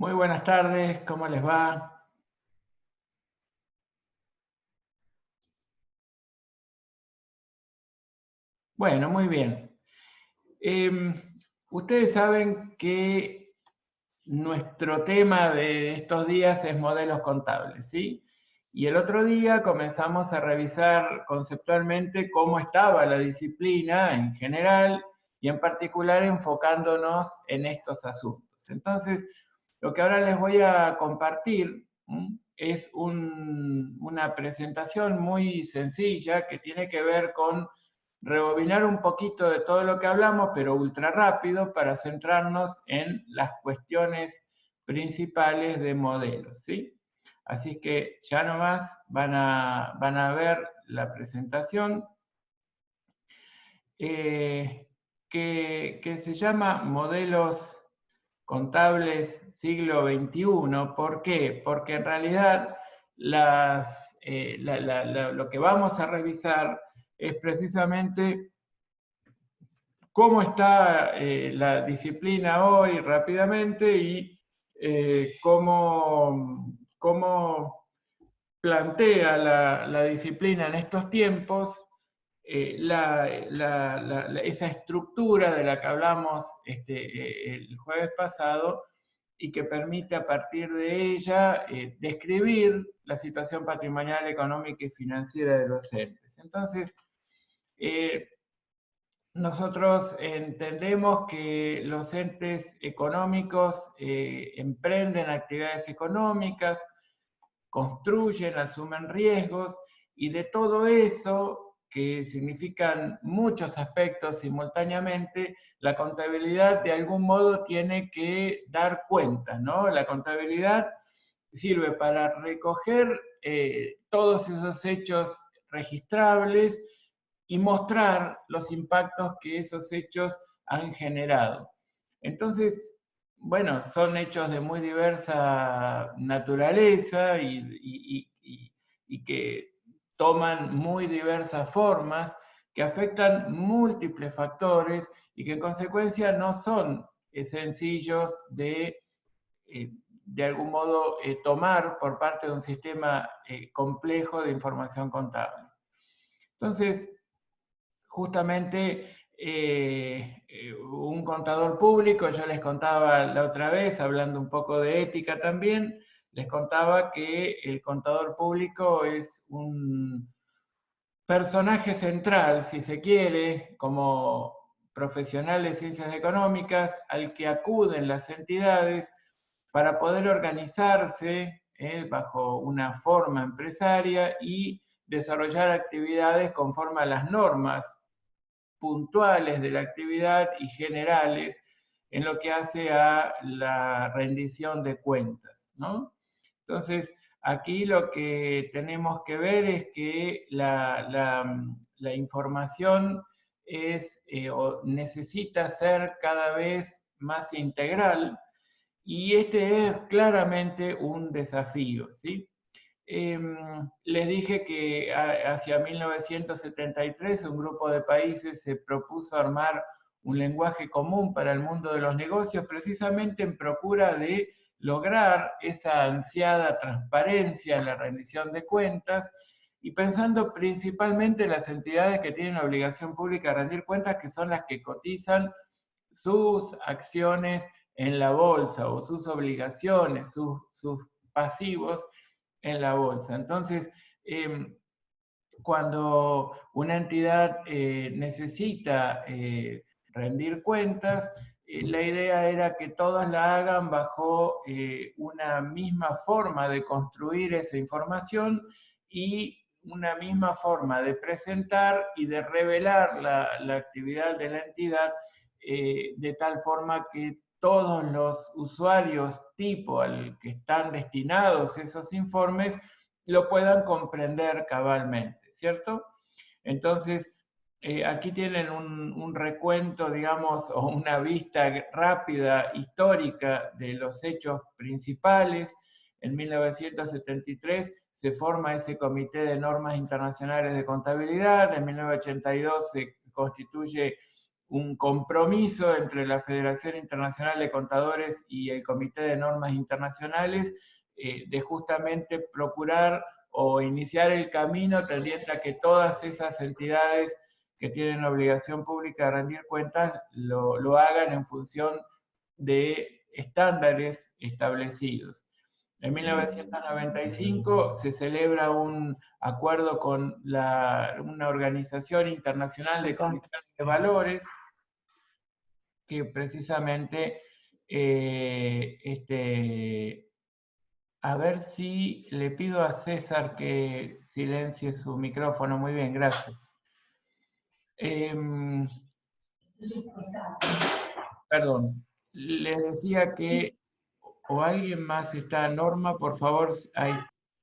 Muy buenas tardes, ¿cómo les va? Bueno, muy bien. Em, Ustedes saben que nuestro tema de estos días es modelos contables, ¿sí? Y el otro día comenzamos a revisar conceptualmente cómo estaba la disciplina en general y en particular enfocándonos en estos asuntos. Entonces, lo que ahora les voy a compartir es una presentación muy sencilla que tiene que ver con rebobinar un poquito de todo lo que hablamos, pero ultra rápido, para centrarnos en las cuestiones principales de modelos, ¿sí? Así que ya nomás van a ver la presentación eh, que se llama Modelos Contables Siglo XXI. ¿Por qué? Porque en realidad lo que vamos a revisar es precisamente cómo está la disciplina hoy rápidamente y cómo plantea la disciplina en estos tiempos esa estructura de la que hablamos el jueves pasado y que permite a partir de ella describir la situación patrimonial, económica y financiera de los entes. Entonces, eh, nosotros entendemos que los entes económicos emprenden actividades económicas, construyen, asumen riesgos, y de todo eso, que significan muchos aspectos simultáneamente, la contabilidad de algún modo tiene que dar cuentas, ¿no? La contabilidad sirve para recoger todos esos hechos registrables y mostrar los impactos que esos hechos han generado. Entonces, bueno, son hechos de muy diversa naturaleza y que toman muy diversas formas, que afectan múltiples factores y que en consecuencia no son sencillos de algún modo tomar por parte de un sistema complejo de información contable. Entonces, justamente un contador público, yo les contaba la otra vez, hablando un poco de ética también, les contaba que el contador público es un personaje central, si se quiere, como profesional de ciencias económicas, al que acuden las entidades para poder organizarse bajo una forma empresaria y desarrollar actividades conforme a las normas puntuales de la actividad y generales en lo que hace a la rendición de cuentas, ¿no? Entonces, aquí lo que tenemos que ver es que la información o necesita ser cada vez más integral y este es claramente un desafío, ¿sí? Les dije que hacia 1973 un grupo de países se propuso armar un lenguaje común para el mundo de los negocios, precisamente en procura de lograr esa ansiada transparencia en la rendición de cuentas y pensando principalmente en las entidades que tienen obligación pública de rendir cuentas, que son las que cotizan sus acciones en la bolsa o sus obligaciones, sus pasivos en la bolsa. Entonces, cuando una entidad necesita rendir cuentas, la idea era que todas la hagan bajo una misma forma de construir esa información y una misma forma de presentar y de revelar la actividad de la entidad de tal forma que todos los usuarios tipo al que están destinados esos informes lo puedan comprender cabalmente, ¿cierto? Entonces, aquí tienen un recuento, digamos, o una vista rápida, histórica de los hechos principales. En 1973 se forma ese Comité de Normas Internacionales de Contabilidad, en 1982 se constituye un compromiso entre la Federación Internacional de Contadores y el Comité de Normas Internacionales de justamente procurar o iniciar el camino tendiente a que todas esas entidades que tienen obligación pública de rendir cuentas lo hagan en función de estándares establecidos. En 1995 se celebra un acuerdo con una organización internacional de comisiones de valores que precisamente, a ver si le pido a César que silencie su micrófono. Muy bien, gracias. Perdón, les decía que, o alguien más está, Norma, por favor, ahí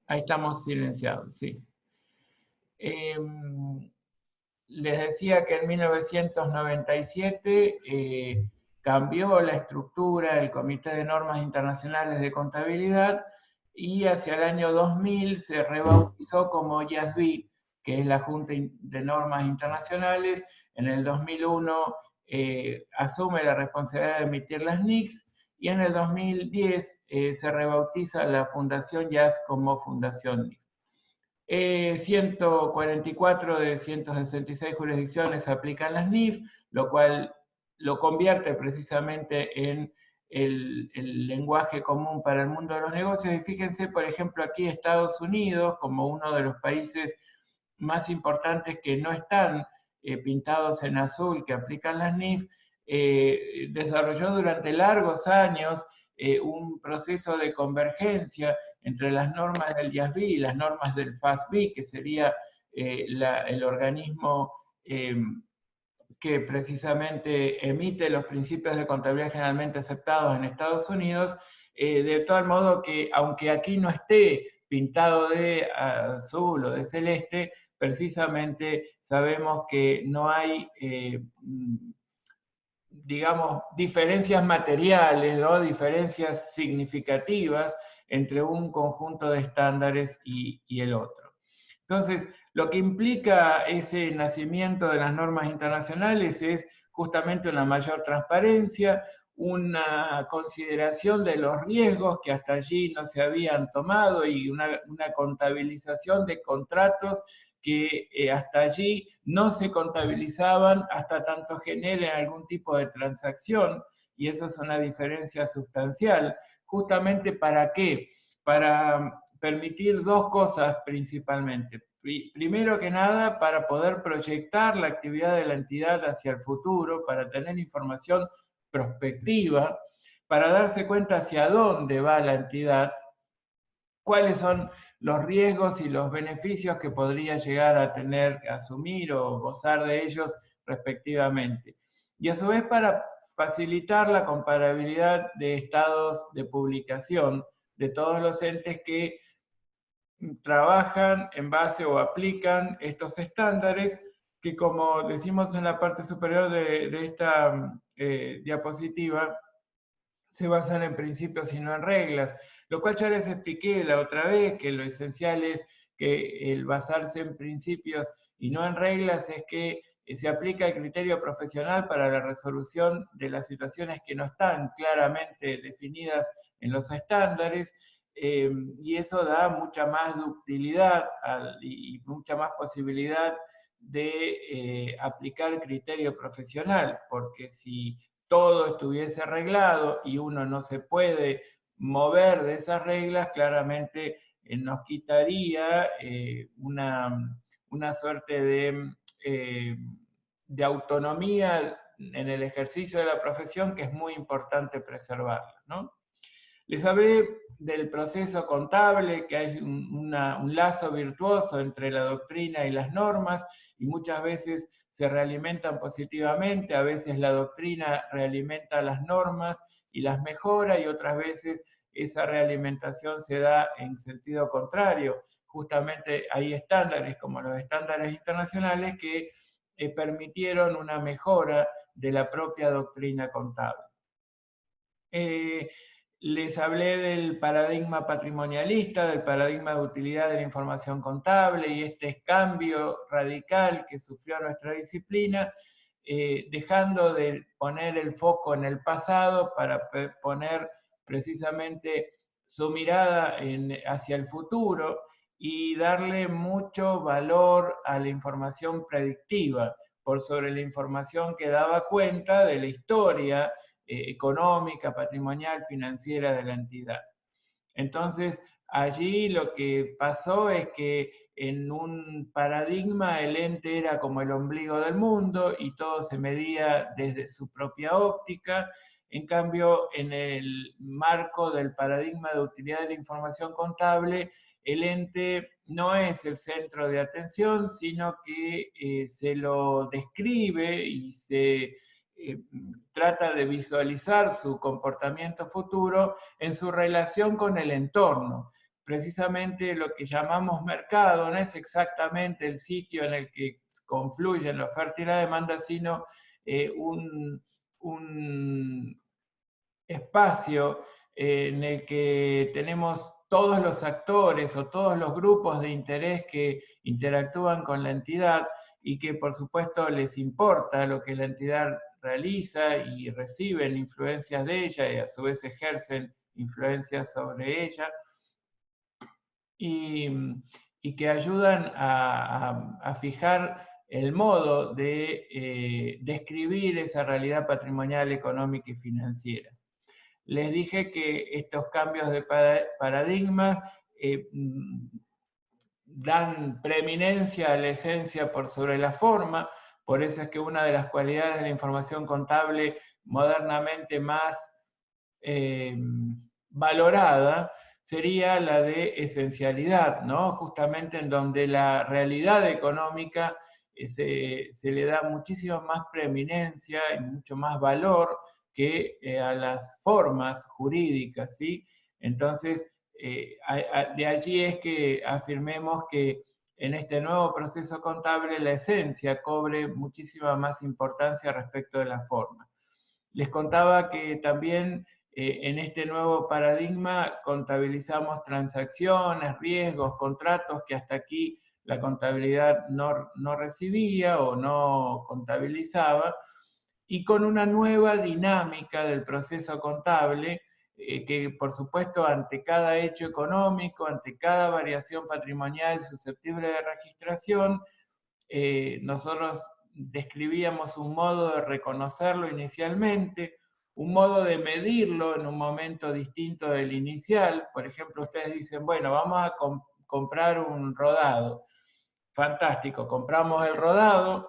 estamos silenciados, sí. Les decía que en 1997 cambió la estructura del Comité de Normas Internacionales de Contabilidad y hacia el año 2000 se rebautizó como JASB, que es la Junta de Normas Internacionales. En el 2001 asume la responsabilidad de emitir las NICs y en el 2010 se rebautiza la Fundación JAS como Fundación NIC. 144 de 166 jurisdicciones aplican las NIF, lo cual lo convierte precisamente en el lenguaje común para el mundo de los negocios. Y fíjense, por ejemplo, aquí Estados Unidos, como uno de los países más importantes que no están pintados en azul, que aplican las NIF, desarrolló durante largos años un proceso de convergencia entre las normas del JASB y las normas del FASB, que sería el organismo que precisamente emite los principios de contabilidad generalmente aceptados en Estados Unidos, de tal modo que, aunque aquí no esté pintado de azul o de celeste, precisamente sabemos que no hay, digamos, diferencias materiales, ¿no? Diferencias significativas entre un conjunto de estándares y el otro. Entonces, lo que implica ese nacimiento de las normas internacionales es justamente una mayor transparencia, una consideración de los riesgos que hasta allí no se habían tomado y una contabilización de contratos que hasta allí no se contabilizaban hasta tanto generen algún tipo de transacción, y eso es una diferencia sustancial. ¿Justamente para qué? Para permitir dos cosas principalmente. Primero que nada, para poder proyectar la actividad de la entidad hacia el futuro, para tener información prospectiva, para darse cuenta hacia dónde va la entidad, cuáles son los riesgos y los beneficios que podría llegar a tener, asumir o gozar de ellos respectivamente. Y a su vez para facilitar la comparabilidad de estados de publicación de todos los entes que trabajan en base o aplican estos estándares que, como decimos en la parte superior de esta diapositiva, se basan en principios y no en reglas, lo cual ya les expliqué la otra vez, que lo esencial es que el basarse en principios y no en reglas es que se aplica el criterio profesional para la resolución de las situaciones que no están claramente definidas en los estándares, y eso da mucha más ductilidad y mucha más posibilidad de aplicar el criterio profesional, porque si todo estuviese arreglado y uno no se puede mover de esas reglas, claramente nos quitaría una suerte de autonomía en el ejercicio de la profesión que es muy importante preservarla, ¿no? Les hablé del proceso contable, que hay un lazo virtuoso entre la doctrina y las normas, y muchas veces se realimentan positivamente, a veces la doctrina realimenta las normas y las mejora, y otras veces esa realimentación se da en sentido contrario. Justamente hay estándares, como los estándares internacionales, que permitieron una mejora de la propia doctrina contable. Les hablé del paradigma patrimonialista, del paradigma de utilidad de la información contable y este cambio radical que sufrió nuestra disciplina, dejando de poner el foco en el pasado para poner precisamente su mirada hacia el futuro y darle mucho valor a la información predictiva por sobre la información que daba cuenta de la historia económica, patrimonial, financiera de la entidad. Entonces, allí lo que pasó es que en un paradigma el ente era como el ombligo del mundo y todo se medía desde su propia óptica. En cambio, en el marco del paradigma de utilidad de la información contable, el ente no es el centro de atención, sino que se lo describe y se trata de visualizar su comportamiento futuro en su relación con el entorno. Precisamente lo que llamamos mercado no es exactamente el sitio en el que confluyen la oferta y la demanda, sino un espacio en el que tenemos todos los actores o todos los grupos de interés que interactúan con la entidad y que por supuesto les importa lo que la entidad realiza y reciben influencias de ella y a su vez ejercen influencias sobre ella y que ayudan a fijar el modo de describir esa realidad patrimonial, económica y financiera. Les dije que estos cambios de paradigma dan preeminencia a la esencia por sobre la forma, por eso es que una de las cualidades de la información contable modernamente más valorada sería la de esencialidad, ¿no? Justamente en donde la realidad económica se le da muchísima más preeminencia y mucho más valor que a las formas jurídicas, ¿sí? Entonces, de allí es que afirmemos que en este nuevo proceso contable la esencia cobre muchísima más importancia respecto de la forma. Les contaba que también en este nuevo paradigma contabilizamos transacciones, riesgos, contratos que hasta aquí la contabilidad no recibía o no contabilizaba, y con una nueva dinámica del proceso contable que por supuesto ante cada hecho económico, ante cada variación patrimonial susceptible de registración, nosotros describíamos un modo de reconocerlo inicialmente, un modo de medirlo en un momento distinto del inicial. Por ejemplo, ustedes dicen, bueno, vamos a comprar un rodado. Fantástico, compramos el rodado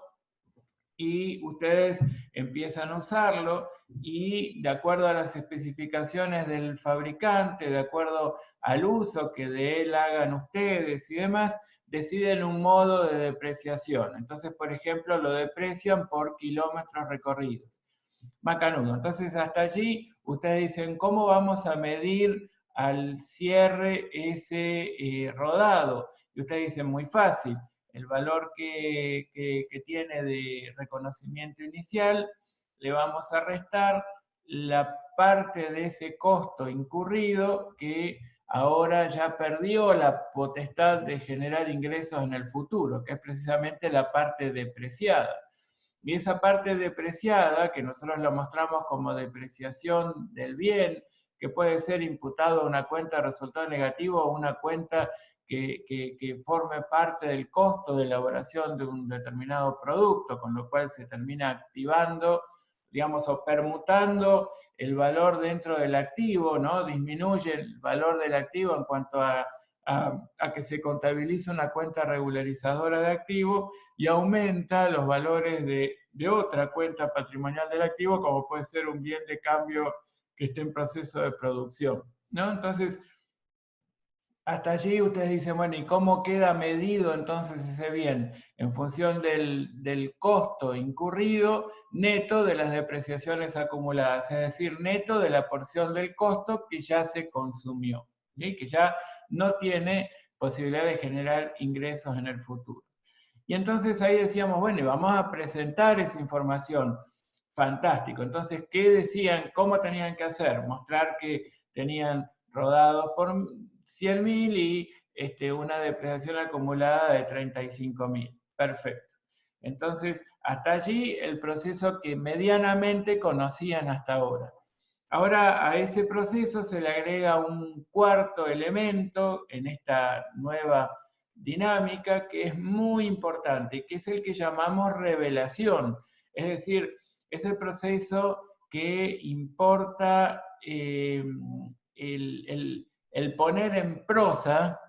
y ustedes empiezan a usarlo y de acuerdo a las especificaciones del fabricante, de acuerdo al uso que de él hagan ustedes y demás, deciden un modo de depreciación. Entonces, por ejemplo, lo deprecian por kilómetros recorridos. Macanudo. Entonces, hasta allí ustedes dicen, ¿cómo vamos a medir al cierre ese rodado? Y ustedes dicen, muy fácil, el valor que tiene de reconocimiento inicial, le vamos a restar la parte de ese costo incurrido que ahora ya perdió la potestad de generar ingresos en el futuro, que es precisamente la parte depreciada. Y esa parte depreciada, que nosotros lo mostramos como depreciación del bien, que puede ser imputado a una cuenta de resultado negativo o una cuenta que forme parte del costo de elaboración de un determinado producto, con lo cual se termina activando, digamos, o permutando el valor dentro del activo, ¿no? Disminuye el valor del activo en cuanto a que se contabilice una cuenta regularizadora de activo y aumenta los valores de otra cuenta patrimonial del activo, como puede ser un bien de cambio que esté en proceso de producción, ¿no? Entonces, hasta allí ustedes dicen, bueno, ¿y cómo queda medido entonces ese bien? En función del costo incurrido neto de las depreciaciones acumuladas, es decir, neto de la porción del costo que ya se consumió, ¿sí? Que ya no tiene posibilidad de generar ingresos en el futuro. Y entonces ahí decíamos, bueno, y vamos a presentar esa información. Fantástico. Entonces, ¿qué decían? ¿Cómo tenían que hacer? Mostrar que tenían rodados por 100.000 y una depreciación acumulada de 35.000. Perfecto. Entonces, hasta allí el proceso que medianamente conocían hasta ahora. Ahora a ese proceso se le agrega un cuarto elemento en esta nueva dinámica que es muy importante, que es el que llamamos revelación. Es decir, es el proceso que importa el poner en prosa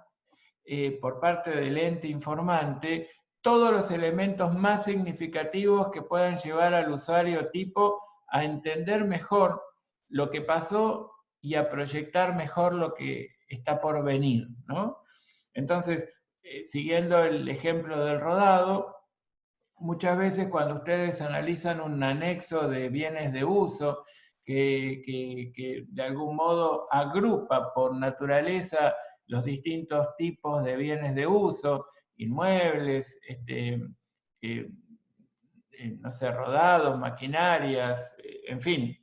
por parte del ente informante todos los elementos más significativos que puedan llevar al usuario tipo a entender mejor lo que pasó y a proyectar mejor lo que está por venir, ¿no? Entonces, siguiendo el ejemplo del rodado, muchas veces cuando ustedes analizan un anexo de bienes de uso que de algún modo agrupa por naturaleza los distintos tipos de bienes de uso, inmuebles, no sé, rodados, maquinarias, en fin,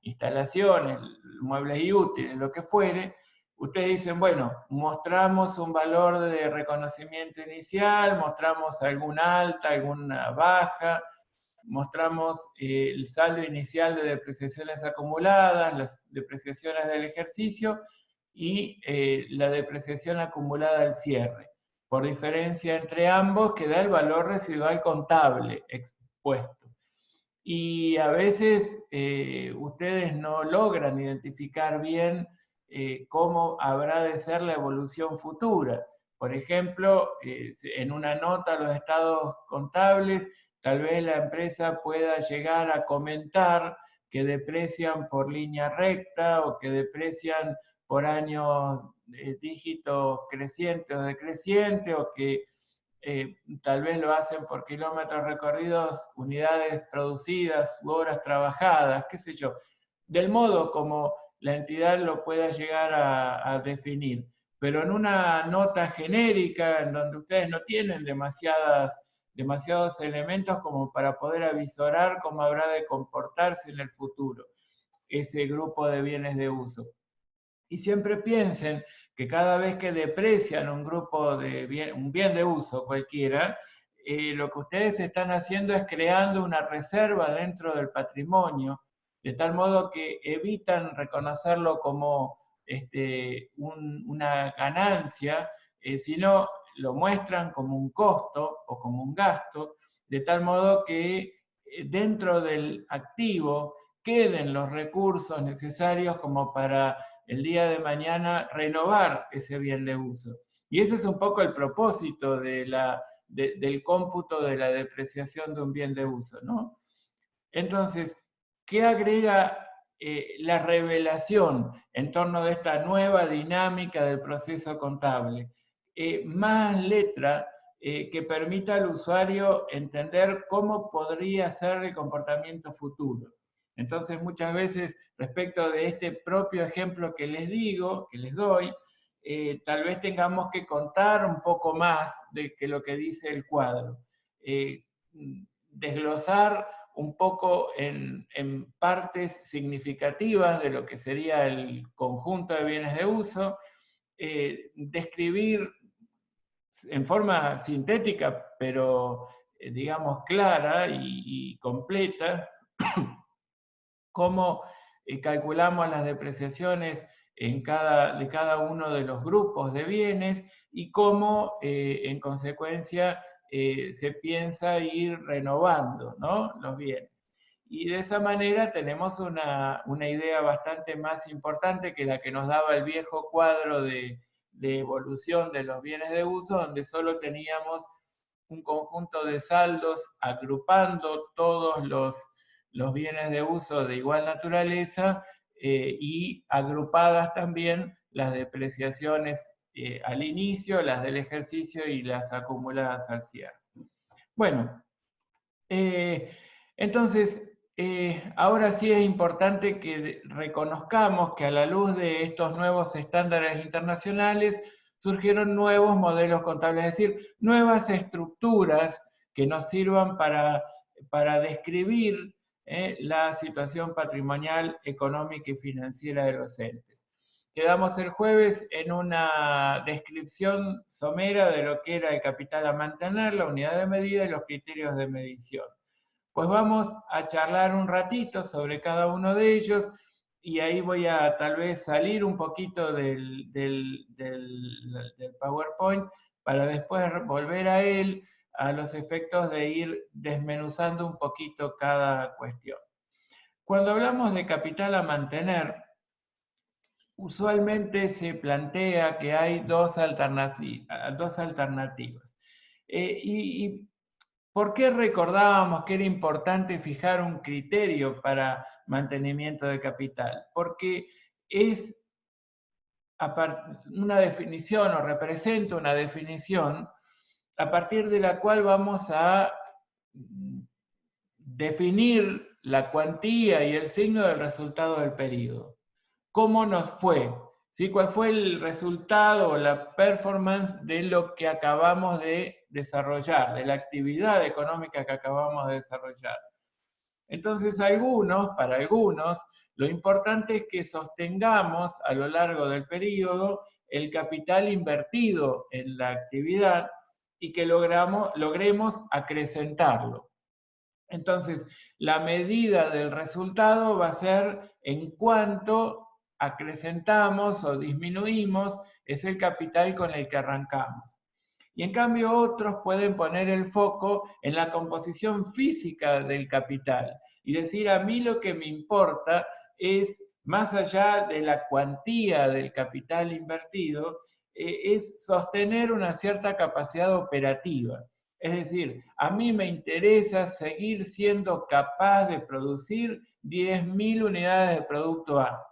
instalaciones, muebles y útiles, lo que fuere, ustedes dicen, bueno, mostramos un valor de reconocimiento inicial, mostramos alguna alta, alguna baja, mostramos el saldo inicial de depreciaciones acumuladas, las depreciaciones del ejercicio y la depreciación acumulada al cierre. Por diferencia entre ambos que da el valor residual contable expuesto. Y a veces ustedes no logran identificar bien cómo habrá de ser la evolución futura. Por ejemplo, en una nota a los estados contables, tal vez la empresa pueda llegar a comentar que deprecian por línea recta o que deprecian por años dígitos crecientes o decrecientes, o que tal vez lo hacen por kilómetros recorridos, unidades producidas u horas trabajadas, qué sé yo, del modo como la entidad lo pueda llegar a definir. Pero en una nota genérica, en donde ustedes no tienen demasiados elementos como para poder avisorar cómo habrá de comportarse en el futuro ese grupo de bienes de uso. Y siempre piensen que cada vez que deprecian un grupo de un bien de uso cualquiera, lo que ustedes están haciendo es creando una reserva dentro del patrimonio, de tal modo que evitan reconocerlo como una ganancia, sino lo muestran como un costo o como un gasto, de tal modo que dentro del activo queden los recursos necesarios como para el día de mañana renovar ese bien de uso. Y ese es un poco el propósito del cómputo de la depreciación de un bien de uso, ¿no? Entonces, ¿qué agrega la revelación en torno de esta nueva dinámica del proceso contable? Más letra que permita al usuario entender cómo podría ser el comportamiento futuro. Entonces, muchas veces, respecto de este propio ejemplo que les digo, que les doy, tal vez tengamos que contar un poco más de que lo que dice el cuadro. Desglosar un poco en partes significativas de lo que sería el conjunto de bienes de uso, describir en forma sintética, pero digamos clara y completa, cómo calculamos las depreciaciones de cada uno de los grupos de bienes y cómo, en consecuencia, se piensa ir renovando, ¿no?, los bienes. Y de esa manera tenemos una idea bastante más importante que la que nos daba el viejo cuadro de evolución de los bienes de uso, donde solo teníamos un conjunto de saldos agrupando todos los bienes de uso de igual naturaleza y agrupadas también las depreciaciones al inicio, las del ejercicio y las acumuladas al cierre. Bueno, entonces, ahora sí es importante que reconozcamos que a la luz de estos nuevos estándares internacionales surgieron nuevos modelos contables, es decir, nuevas estructuras que nos sirvan para describir la situación patrimonial, económica y financiera de los entes. quedamos el jueves en una descripción somera de lo que era el capital a mantener, la unidad de medida y los criterios de medición. Pues vamos a charlar un ratito sobre cada uno de ellos y ahí voy a tal vez salir un poquito del PowerPoint para después volver a él a los efectos de ir desmenuzando un poquito cada cuestión. Cuando hablamos de capital a mantener, usualmente se plantea que hay dos alternativas. ¿Y por qué recordábamos que era importante fijar un criterio para mantenimiento de capital? Porque es una definición o representa una definición a partir de la cual vamos a definir la cuantía y el signo del resultado del periodo. ¿Cómo nos fue? ¿Sí? ¿Cuál fue el resultado o la performance de lo que acabamos de desarrollar, de la actividad económica que acabamos de desarrollar? Entonces, para algunos, lo importante es que sostengamos a lo largo del periodo el capital invertido en la actividad y que logremos acrecentarlo. Entonces, la medida del resultado va a ser en cuánto acrecentamos o disminuimos ese capital con el que arrancamos. Y en cambio otros pueden poner el foco en la composición física del capital y decir, a mí lo que me importa es, más allá de la cuantía del capital invertido, es sostener una cierta capacidad operativa. Es decir, a mí me interesa seguir siendo capaz de producir 10.000 unidades de producto A.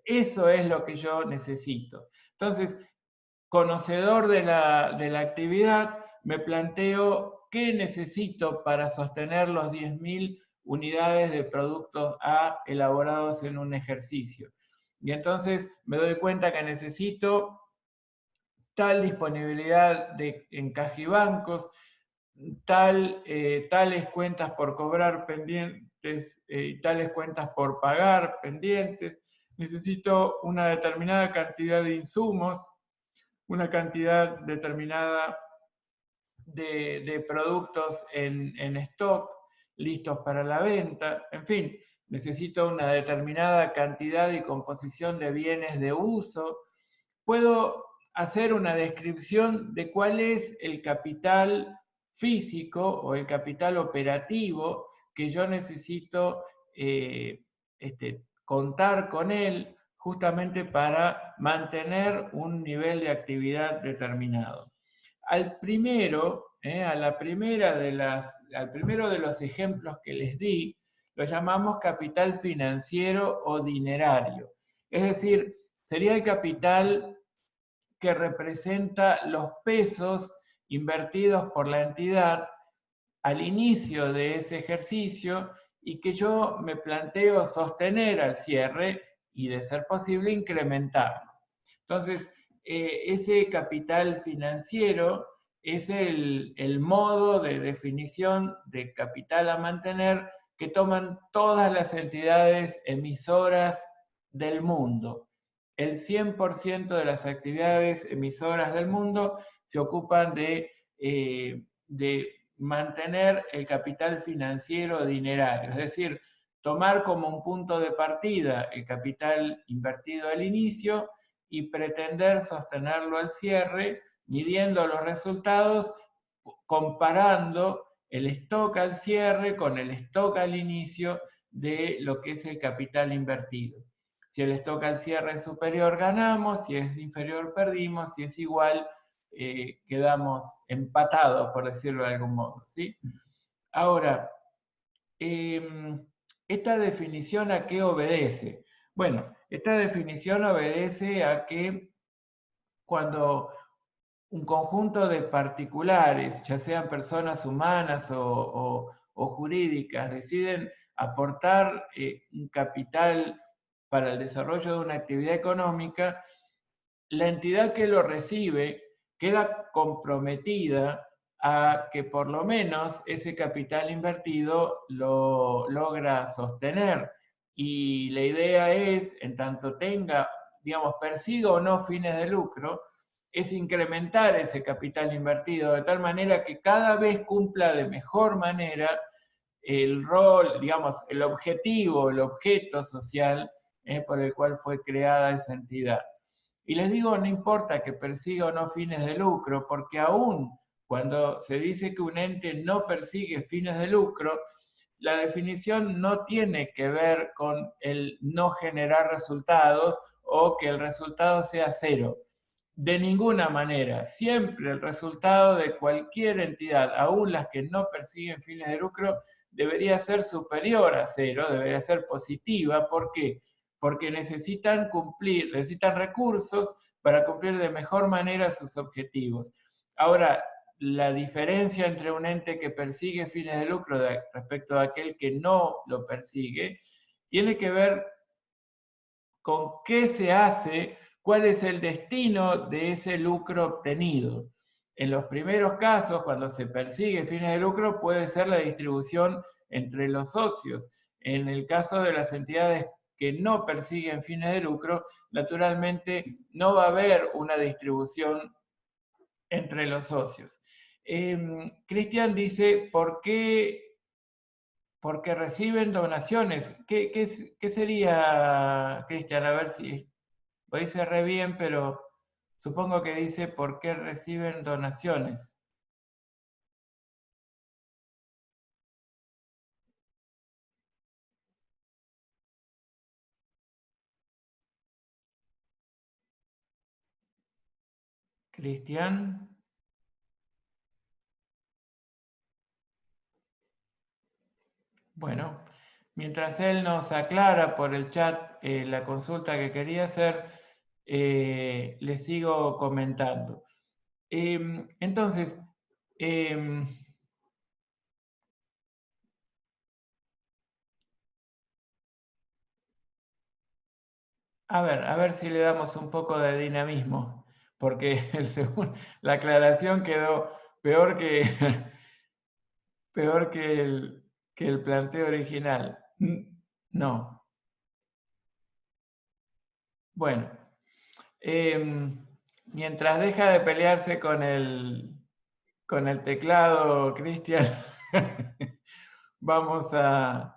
Eso es lo que yo necesito. Entonces, conocedor de la actividad, me planteo qué necesito para sostener los 10.000 unidades de productos A elaborados en un ejercicio. Y entonces me doy cuenta que necesito tal disponibilidad en caja y bancos, tales cuentas por cobrar pendientes y tales cuentas por pagar pendientes. Necesito una determinada cantidad de insumos, una cantidad determinada de productos en stock listos para la venta. En fin, necesito una determinada cantidad y composición de bienes de uso. Puedo hacer una descripción de cuál es el capital físico o el capital operativo que yo necesito contar con él justamente para mantener un nivel de actividad determinado. Al primero de los ejemplos que les di, lo llamamos capital financiero o dinerario. Es decir, sería el capital que representa los pesos invertidos por la entidad al inicio de ese ejercicio y que yo me planteo sostener al cierre y, de ser posible, incrementarlo. Entonces, ese capital financiero es el modo de definición de capital a mantener que toman todas las entidades emisoras del mundo. El 100% de las actividades emisoras del mundo se ocupan de mantener el capital financiero dinerario, es decir, tomar como un punto de partida el capital invertido al inicio y pretender sostenerlo al cierre, midiendo los resultados, comparando el stock al cierre con el stock al inicio de lo que es el capital invertido. Si el stock al cierre es superior, ganamos, si es inferior, perdimos, si es igual, quedamos empatados, por decirlo de algún modo, ¿sí? Ahora, ¿esta definición a qué obedece? Bueno, esta definición obedece a que cuando un conjunto de particulares, ya sean personas humanas o jurídicas, deciden aportar un capital para el desarrollo de una actividad económica, la entidad que lo recibe queda comprometida a que por lo menos ese capital invertido lo logra sostener. Y la idea es, en tanto tenga digamos, persiga o no fines de lucro, es incrementar ese capital invertido de tal manera que cada vez cumpla de mejor manera el rol, digamos, el objetivo, el objeto social por el cual fue creada esa entidad. Y les digo, no importa que persiga o no fines de lucro, porque aún cuando se dice que un ente no persigue fines de lucro, la definición no tiene que ver con el no generar resultados o que el resultado sea cero. De ninguna manera. Siempre el resultado de cualquier entidad, aún las que no persiguen fines de lucro, debería ser superior a cero, debería ser positiva. ¿Por qué? Porque necesitan cumplir, necesitan recursos para cumplir de mejor manera sus objetivos. Ahora, la diferencia entre un ente que persigue fines de lucro respecto a aquel que no lo persigue, tiene que ver con qué se hace, cuál es el destino de ese lucro obtenido. En los primeros casos, cuando se persigue fines de lucro, puede ser la distribución entre los socios. En el caso de las entidades que no persiguen fines de lucro, naturalmente no va a haber una distribución entre los socios. Cristian dice, porque reciben donaciones. ¿Qué sería, Cristian? A ver si lo dice re bien, pero supongo que dice por qué reciben donaciones. Cristian. Bueno, mientras él nos aclara por el chat la consulta que quería hacer, le sigo comentando. Entonces, a ver si le damos un poco de dinamismo, porque la aclaración quedó peor que, peor que el planteo original. No. Bueno, mientras deja de pelearse con el teclado, Cristian, vamos a...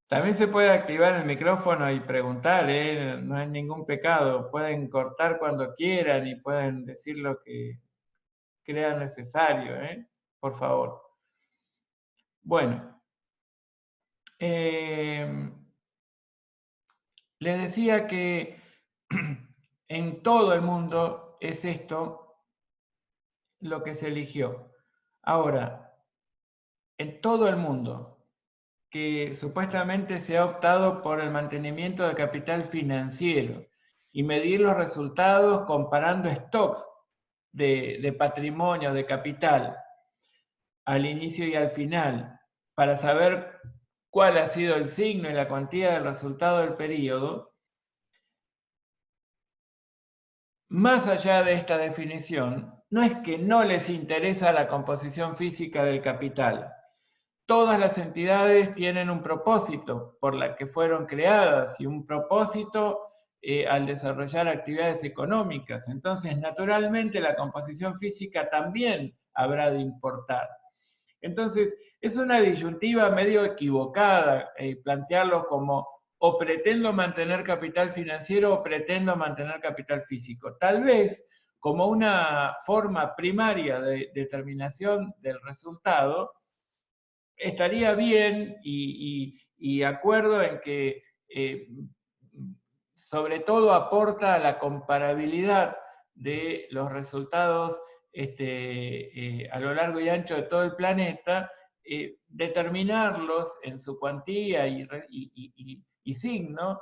También se puede activar el micrófono y preguntar, ¿eh? No hay ningún pecado. Pueden cortar cuando quieran y pueden decir lo que crean necesario, ¿eh? Por favor. Bueno, les decía que en todo el mundo es esto lo que se eligió. Ahora, en todo el mundo, que supuestamente se ha optado por el mantenimiento del capital financiero y medir los resultados comparando stocks de patrimonio, de capital, al inicio y al final, para saber cuál ha sido el signo y la cuantía del resultado del periodo. Más allá de esta definición, no es que no les interesa la composición física del capital. Todas las entidades tienen un propósito por la que fueron creadas y un propósito al desarrollar actividades económicas. Entonces, naturalmente, la composición física también habrá de importar. Entonces, es una disyuntiva medio equivocada plantearlo como o pretendo mantener capital financiero o pretendo mantener capital físico. Tal vez como una forma primaria de determinación del resultado, estaría bien y acuerdo en que sobre todo aporta a la comparabilidad de los resultados a lo largo y ancho de todo el planeta, determinarlos en su cuantía y signo,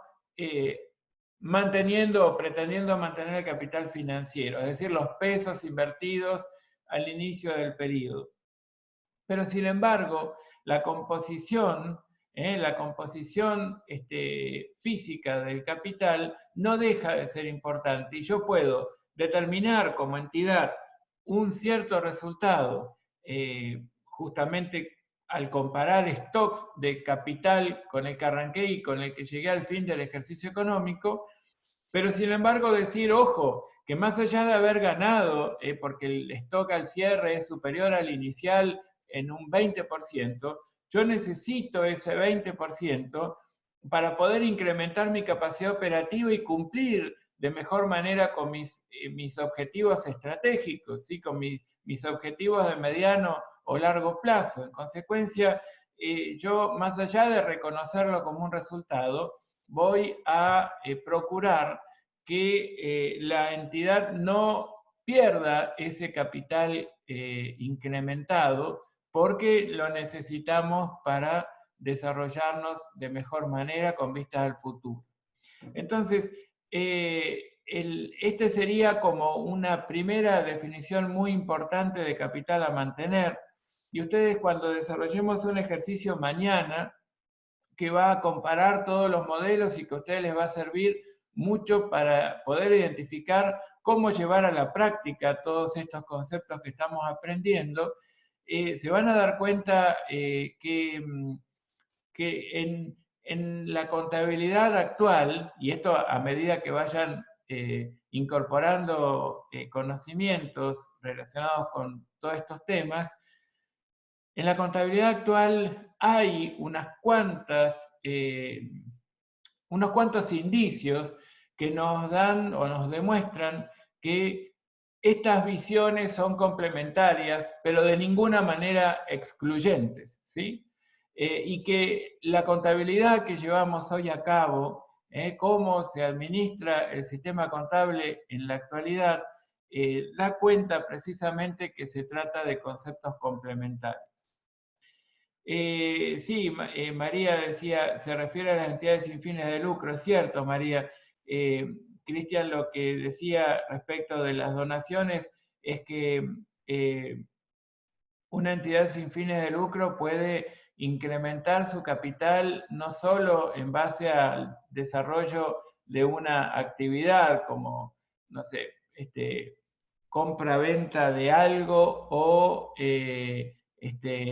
manteniendo o pretendiendo mantener el capital financiero, es decir, los pesos invertidos al inicio del periodo. Pero sin embargo, la composición física del capital no deja de ser importante y yo puedo determinar como entidad un cierto resultado justamente al comparar stocks de capital con el que arranqué y con el que llegué al fin del ejercicio económico, Pero sin embargo decir, ojo, que más allá de haber ganado, porque el stock al cierre es superior al inicial en un 20%, yo necesito ese 20% para poder incrementar mi capacidad operativa y cumplir de mejor manera con mis objetivos estratégicos, ¿sí? Con mis objetivos de mediano o largo plazo. En consecuencia, yo, más allá de reconocerlo como un resultado, voy a procurar que la entidad no pierda ese capital incrementado, porque lo necesitamos para desarrollarnos de mejor manera con vistas al futuro. Entonces, este sería como una primera definición muy importante de capital a mantener. Y ustedes, cuando desarrollemos un ejercicio mañana que va a comparar todos los modelos y que a ustedes les va a servir mucho para poder identificar cómo llevar a la práctica todos estos conceptos que estamos aprendiendo, se van a dar cuenta que en la contabilidad actual, y esto a medida que vayan incorporando conocimientos relacionados con todos estos temas, en la contabilidad actual hay unos cuantos indicios que nos dan o nos demuestran que estas visiones son complementarias, pero de ninguna manera excluyentes, ¿sí? Y que la contabilidad que llevamos hoy a cabo, cómo se administra el sistema contable en la actualidad, da cuenta precisamente que se trata de conceptos complementarios. Sí, María decía, se refiere a las entidades sin fines de lucro, es cierto, María. Cristian, lo que decía respecto de las donaciones es que una entidad sin fines de lucro puede incrementar su capital no solo en base al desarrollo de una actividad como, no sé, compra-venta de algo o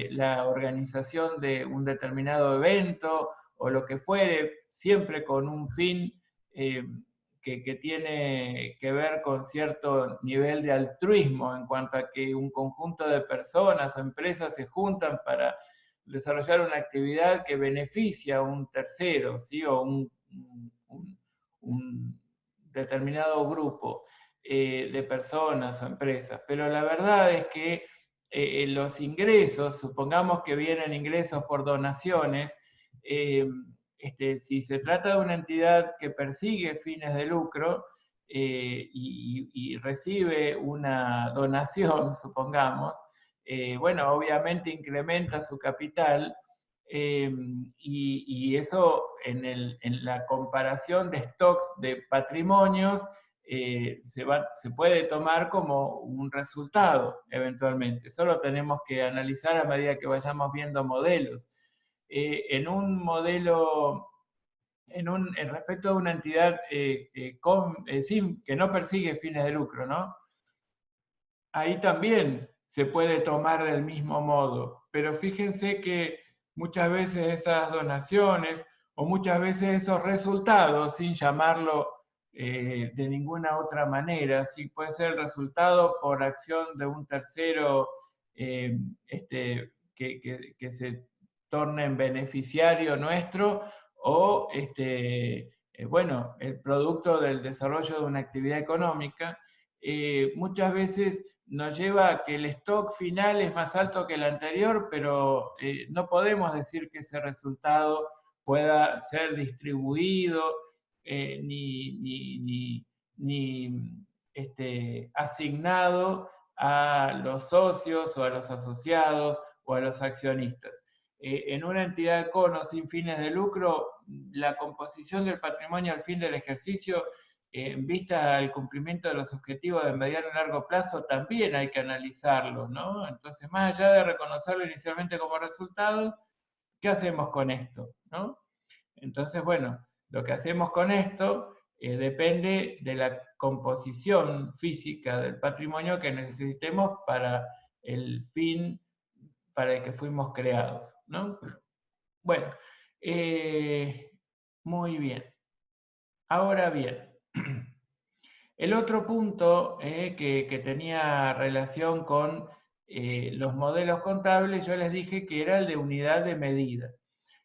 la organización de un determinado evento o lo que fuere, siempre con un fin que tiene que ver con cierto nivel de altruismo en cuanto a que un conjunto de personas o empresas se juntan para desarrollar una actividad que beneficia a un tercero, ¿sí? O un determinado grupo de personas o empresas. Pero la verdad es que los ingresos, supongamos que vienen ingresos por donaciones, si se trata de una entidad que persigue fines de lucro y recibe una donación, supongamos, bueno, obviamente incrementa su capital y eso en la comparación de stocks de patrimonios se puede tomar como un resultado eventualmente. Solo tenemos que analizar a medida que vayamos viendo modelos. En un modelo, en respecto a una entidad que no persigue fines de lucro, ¿no? Ahí también se puede tomar del mismo modo, pero fíjense que muchas veces esas donaciones o muchas veces esos resultados, sin llamarlo de ninguna otra manera, sí puede ser el resultado por acción de un tercero que se torne en beneficiario nuestro o bueno, el producto del desarrollo de una actividad económica, muchas veces nos lleva a que el stock final es más alto que el anterior, pero no podemos decir que ese resultado pueda ser distribuido ni asignado a los socios o a los asociados o a los accionistas. En una entidad con o sin fines de lucro, la composición del patrimonio al fin del ejercicio en vista al cumplimiento de los objetivos de mediano y largo plazo, también hay que analizarlo, ¿no? Entonces, más allá de reconocerlo inicialmente como resultado, ¿qué hacemos con esto? ¿No? Entonces, bueno, lo que hacemos con esto depende de la composición física del patrimonio que necesitemos para el fin para el que fuimos creados, ¿no? Bueno, muy bien. Ahora bien, El otro punto que tenía relación con los modelos contables, yo les dije que era el de unidad de medida.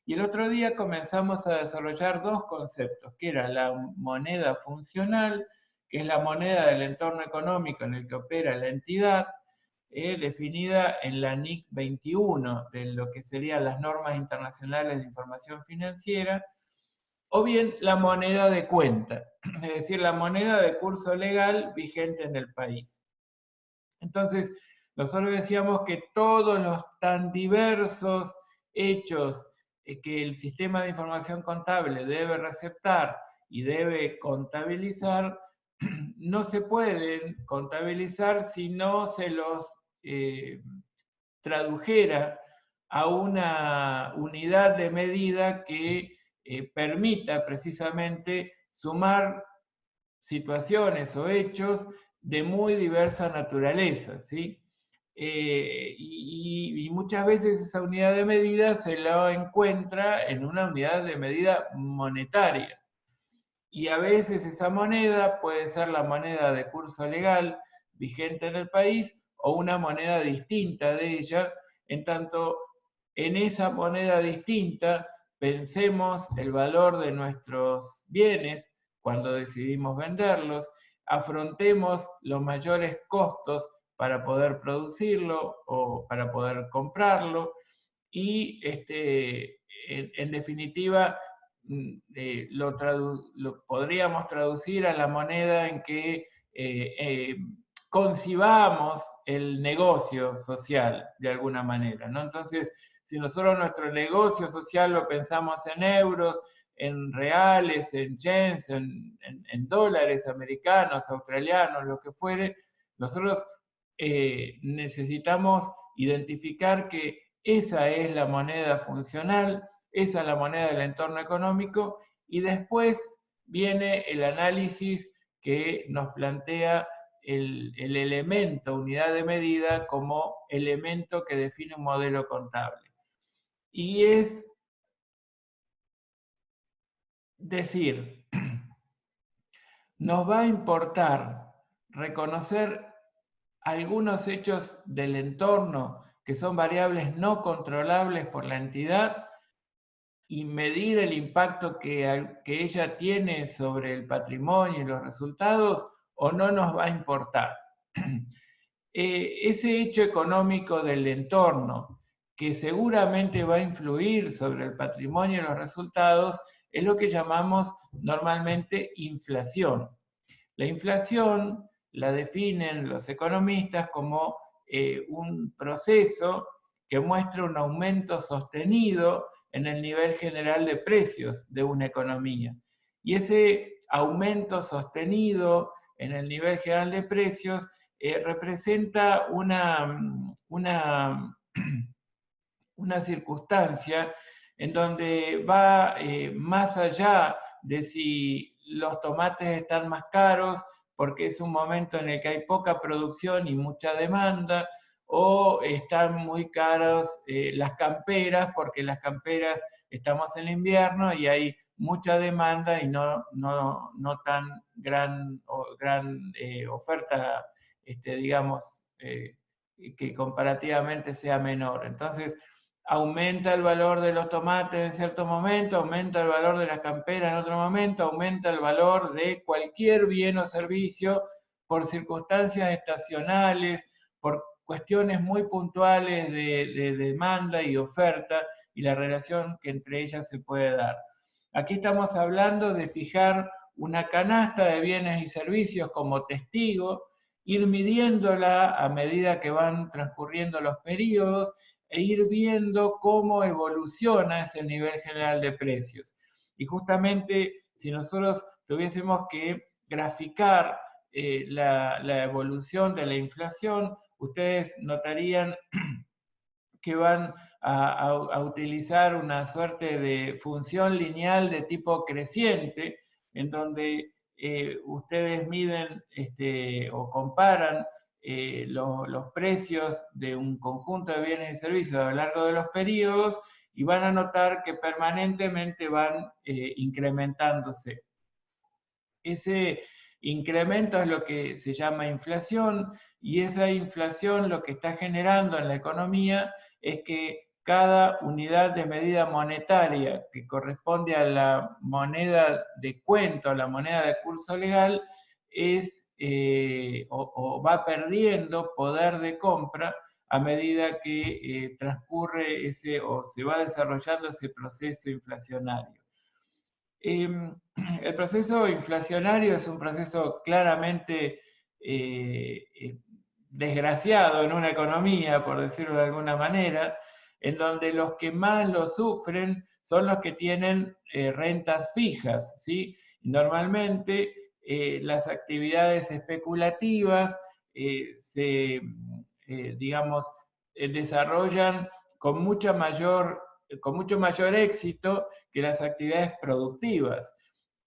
Y el otro día comenzamos a desarrollar dos conceptos, que era la moneda funcional, que es la moneda del entorno económico en el que opera la entidad, definida en la NIC 21, de lo que serían las normas internacionales de información financiera, o bien la moneda de cuenta, es decir, la moneda de curso legal vigente en el país. Entonces, nosotros decíamos que todos los tan diversos hechos que el sistema de información contable debe receptar y debe contabilizar, no se pueden contabilizar si no se los tradujera a una unidad de medida que permita precisamente sumar situaciones o hechos de muy diversa naturaleza, ¿sí? Y muchas veces esa unidad de medida se la encuentra en una unidad de medida monetaria. Y a veces esa moneda puede ser la moneda de curso legal vigente en el país o una moneda distinta de ella, en tanto en esa moneda distinta pensemos el valor de nuestros bienes cuando decidimos venderlos, afrontemos los mayores costos para poder producirlo o para poder comprarlo y en definitiva lo podríamos traducir a la moneda en que concibamos el negocio social de alguna manera, ¿no? Entonces, si nosotros nuestro negocio social lo pensamos en euros, en reales, en yens, en dólares americanos, australianos, lo que fuere, nosotros necesitamos identificar que esa es la moneda funcional, esa es la moneda del entorno económico, y después viene el análisis que nos plantea el elemento unidad de medida como elemento que define un modelo contable. Y es decir, nos va a importar reconocer algunos hechos del entorno que son variables no controlables por la entidad y medir el impacto que ella tiene sobre el patrimonio y los resultados, o no nos va a importar. Ese hecho económico del entorno, que seguramente va a influir sobre el patrimonio y los resultados, es lo que llamamos normalmente inflación. La inflación la definen los economistas como un proceso que muestra un aumento sostenido en el nivel general de precios de una economía. Y ese aumento sostenido en el nivel general de precios representa una circunstancia en donde va más allá de si los tomates están más caros porque es un momento en el que hay poca producción y mucha demanda, o están muy caras las camperas porque las camperas estamos en invierno y hay mucha demanda y no tan gran oferta, digamos, que comparativamente sea menor. Entonces, aumenta el valor de los tomates en cierto momento, aumenta el valor de las camperas en otro momento, aumenta el valor de cualquier bien o servicio por circunstancias estacionales, por cuestiones muy puntuales de demanda y oferta y la relación que entre ellas se puede dar. Aquí estamos hablando de fijar una canasta de bienes y servicios como testigo, ir midiéndola a medida que van transcurriendo los periodos e ir viendo cómo evoluciona ese nivel general de precios. Y justamente si nosotros tuviésemos que graficar la evolución de la inflación, ustedes notarían que van a utilizar una suerte de función lineal de tipo creciente, en donde ustedes miden o comparan los precios de un conjunto de bienes y servicios a lo largo de los periodos y van a notar que permanentemente van incrementándose. Ese incremento es lo que se llama inflación, y esa inflación lo que está generando en la economía es que cada unidad de medida monetaria que corresponde a la moneda de cuento, a la moneda de curso legal, es o va perdiendo poder de compra a medida que transcurre ese o se va desarrollando ese proceso inflacionario. El proceso inflacionario es un proceso claramente desgraciado en una economía, por decirlo de alguna manera, en donde los que más lo sufren son los que tienen rentas fijas, ¿sí? Normalmente las actividades especulativas digamos, desarrollan con mucho mayor éxito que las actividades productivas.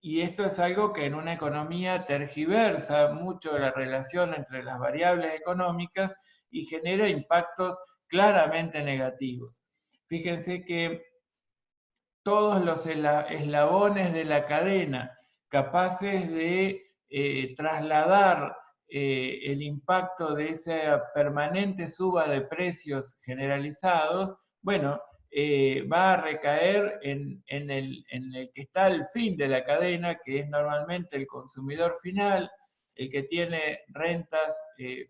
Y esto es algo que en una economía tergiversa mucho la relación entre las variables económicas y genera impactos claramente negativos. Fíjense que todos los eslabones de la cadena capaces de trasladar el impacto de esa permanente suba de precios generalizados, bueno, va a recaer en el que está al fin de la cadena, que es normalmente el consumidor final, el que tiene rentas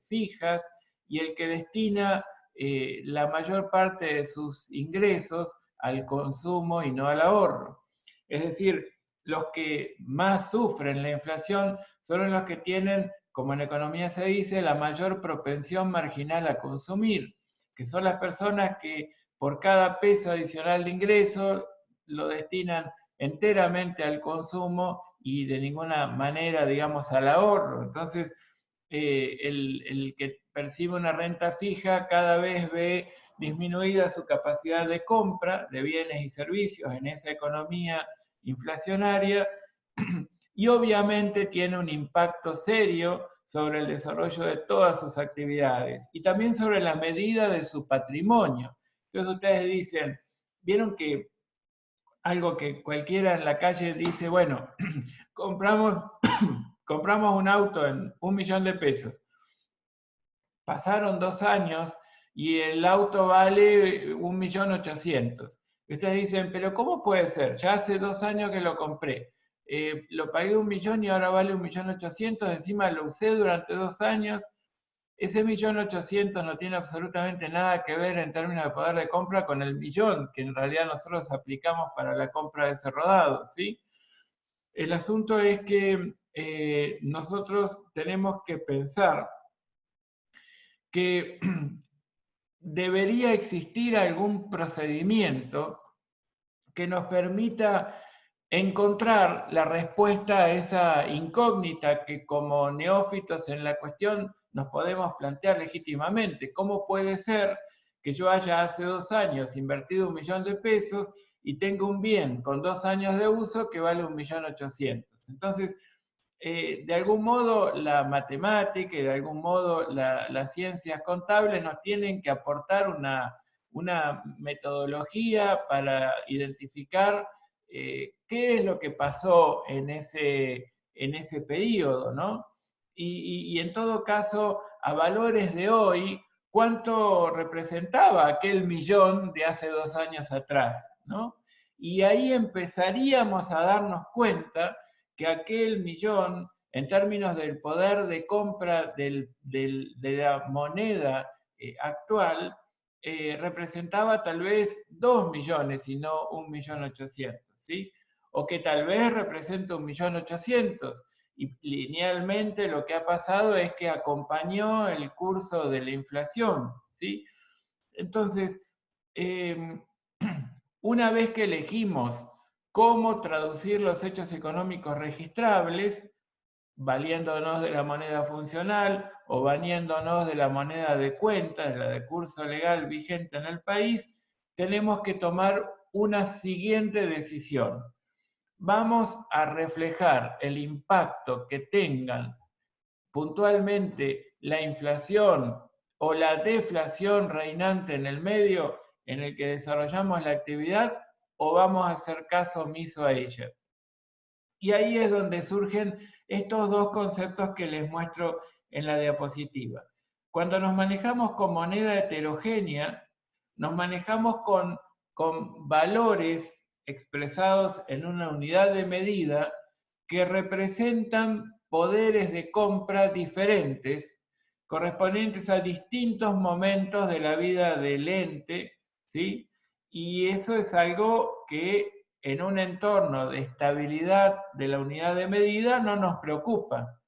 fijas y el que destina la mayor parte de sus ingresos al consumo y no al ahorro. Es decir, los que más sufren la inflación son los que tienen, como en economía se dice, la mayor propensión marginal a consumir, que son las personas que por cada peso adicional de ingreso lo destinan enteramente al consumo y de ninguna manera, digamos, al ahorro. Entonces, el que percibe una renta fija cada vez ve disminuida su capacidad de compra de bienes y servicios en esa economía inflacionaria y obviamente tiene un impacto serio sobre el desarrollo de todas sus actividades y también sobre la medida de su patrimonio. Entonces ustedes dicen, vieron que algo que cualquiera en la calle dice, bueno, compramos un auto en 1.000.000 de pesos. Pasaron 2 años y el auto vale 1.800.000. Ustedes dicen, pero ¿cómo puede ser? Ya hace 2 años que lo compré. Lo pagué 1.000.000 y ahora vale 1.800.000. Encima lo usé durante 2 años. Ese 1.800.000 no tiene absolutamente nada que ver en términos de poder de compra con el millón que en realidad nosotros aplicamos para la compra de ese rodado, ¿sí? El asunto es que nosotros tenemos que pensar que debería existir algún procedimiento que nos permita encontrar la respuesta a esa incógnita que como neófitos en la cuestión nos podemos plantear legítimamente. ¿Cómo puede ser que yo haya hace 2 años invertido 1.000.000 de pesos y tengo un bien con 2 años de uso que vale 1.800.000? Entonces, de algún modo la matemática y de algún modo las ciencias contables nos tienen que aportar una metodología para identificar qué es lo que pasó en ese periodo, ¿no? Y en todo caso, a valores de hoy, ¿cuánto representaba aquel millón de hace 2 años atrás, ¿no? Y ahí empezaríamos a darnos cuenta que aquel millón, en términos del poder de compra de la moneda actual, representaba tal vez 2 millones y no 1.800.000, ¿sí? O que tal vez representa 1.800.000 y linealmente lo que ha pasado es que acompañó el curso de la inflación, ¿sí? Entonces, una vez que elegimos cómo traducir los hechos económicos registrables, valiéndonos de la moneda funcional o valiéndonos de la moneda de cuenta, de la de curso legal vigente en el país, tenemos que tomar una siguiente decisión. Vamos a reflejar el impacto que tengan puntualmente la inflación o la deflación reinante en el medio en el que desarrollamos la actividad, o vamos a hacer caso omiso a ella. Y ahí es donde surgen estos dos conceptos que les muestro en la diapositiva. Cuando nos manejamos con moneda heterogénea, nos manejamos con valores expresados en una unidad de medida que representan poderes de compra diferentes, correspondientes a distintos momentos de la vida del ente, ¿sí? Y eso es algo que en un entorno de estabilidad de la unidad de medida no nos preocupa,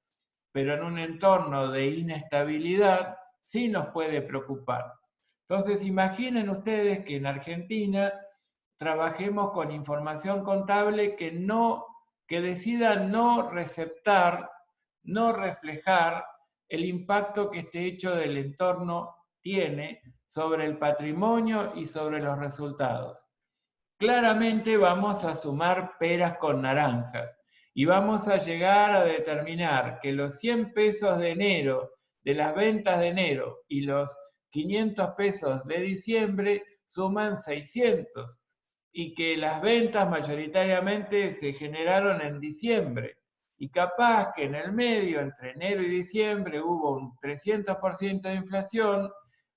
pero en un entorno de inestabilidad sí nos puede preocupar. Entonces, imaginen ustedes que en Argentina trabajemos con información contable que decida no receptar, no reflejar el impacto que este hecho del entorno tiene sobre el patrimonio y sobre los resultados. Claramente vamos a sumar peras con naranjas y vamos a llegar a determinar que los 100 pesos de enero de las ventas de enero y los 500 pesos de diciembre suman 600 y que las ventas mayoritariamente se generaron en diciembre y capaz que en el medio, entre enero y diciembre, hubo un 300% de inflación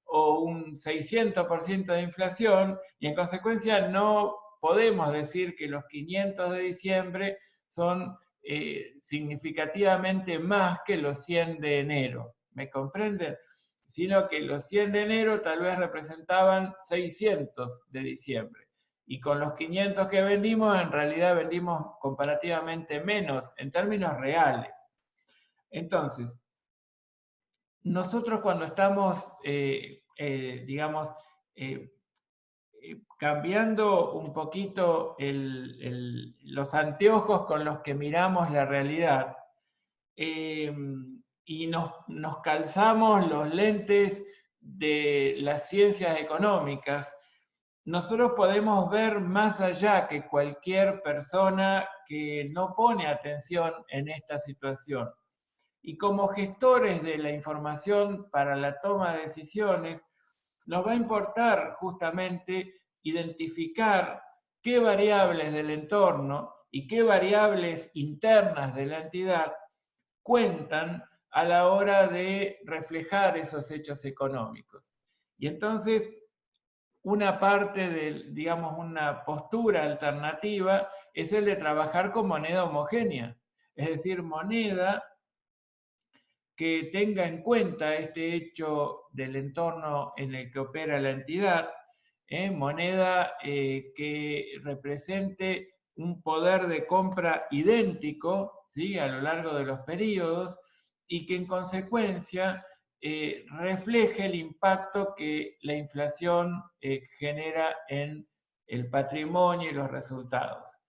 o un 600% de inflación, y en consecuencia no podemos decir que los 500 de diciembre son significativamente más que los 100 de enero. ¿Me comprenden? Sino que los 100 de enero tal vez representaban 600 de diciembre. Y con los 500 que vendimos, en realidad vendimos comparativamente menos en términos reales. Entonces, nosotros cuando estamos, digamos, cambiando un poquito los anteojos con los que miramos la realidad, y nos calzamos los lentes de las ciencias económicas, nosotros podemos ver más allá que cualquier persona que no pone atención en esta situación. Y como gestores de la información para la toma de decisiones, nos va a importar justamente identificar qué variables del entorno y qué variables internas de la entidad cuentan a la hora de reflejar esos hechos económicos. Y entonces, una parte de, digamos, una postura alternativa es el de trabajar con moneda homogénea, es decir, moneda que tenga en cuenta este hecho del entorno en el que opera la entidad, moneda que represente un poder de compra idéntico, ¿sí?, a lo largo de los periodos, y que en consecuencia refleje el impacto que la inflación genera en el patrimonio y los resultados.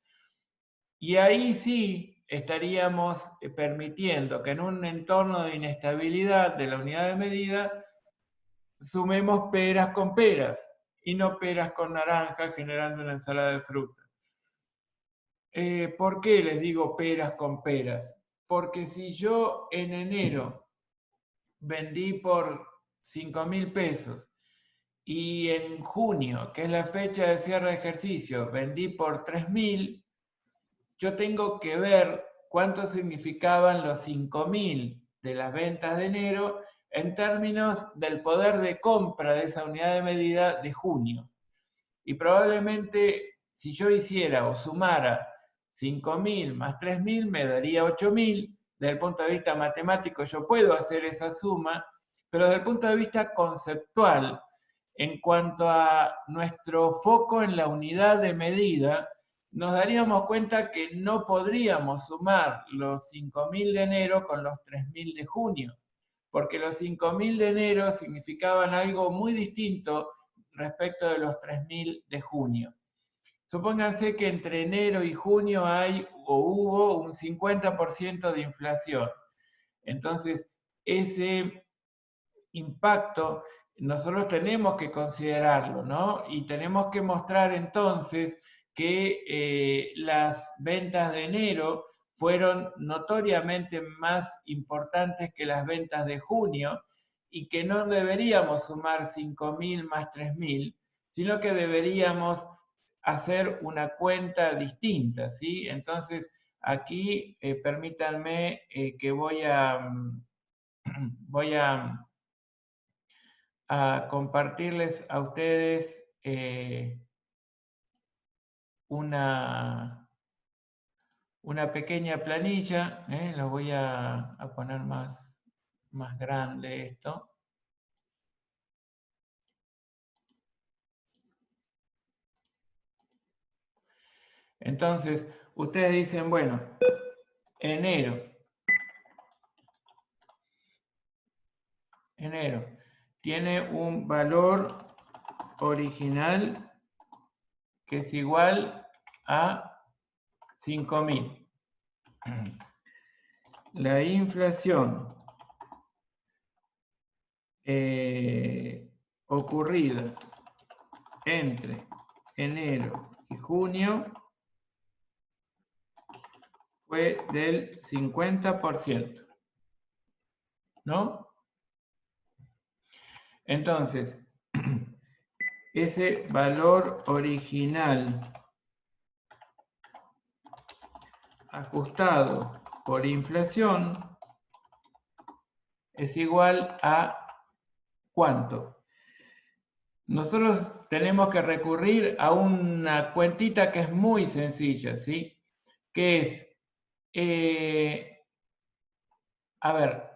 Y ahí sí estaríamos permitiendo que en un entorno de inestabilidad de la unidad de medida sumemos peras con peras y no peras con naranjas, generando una ensalada de fruta. ¿Por qué les digo peras con peras? Porque si yo en enero vendí por 5.000 pesos y en junio, que es la fecha de cierre de ejercicio, vendí por 3.000, yo tengo que ver cuánto significaban los 5.000 de las ventas de enero en términos del poder de compra de esa unidad de medida de junio. Y probablemente si yo hiciera o sumara 5.000 más 3.000 me daría 8.000. Desde el punto de vista matemático yo puedo hacer esa suma, pero desde el punto de vista conceptual, en cuanto a nuestro foco en la unidad de medida, nos daríamos cuenta que no podríamos sumar los 5.000 de enero con los 3.000 de junio, porque los 5.000 de enero significaban algo muy distinto respecto de los 3.000 de junio. Supónganse que entre enero y junio hay o hubo un 50% de inflación. Entonces, ese impacto nosotros tenemos que considerarlo, ¿no? Y tenemos que mostrar entonces que las ventas de enero fueron notoriamente más importantes que las ventas de junio y que no deberíamos sumar 5.000 más 3.000, sino que deberíamos hacer una cuenta distinta, ¿sí? Entonces, Aquí permítanme que voy a compartirles a ustedes una pequeña planilla. Lo voy a poner más grande esto. Entonces, ustedes dicen, bueno, enero tiene un valor original que es igual a 5.000. La inflación ocurrida entre enero y junio fue del 50%, ¿no? Entonces, ese valor original ajustado por inflación es igual a ¿cuánto? Nosotros tenemos que recurrir a una cuentita que es muy sencilla, ¿sí? Que es, a ver,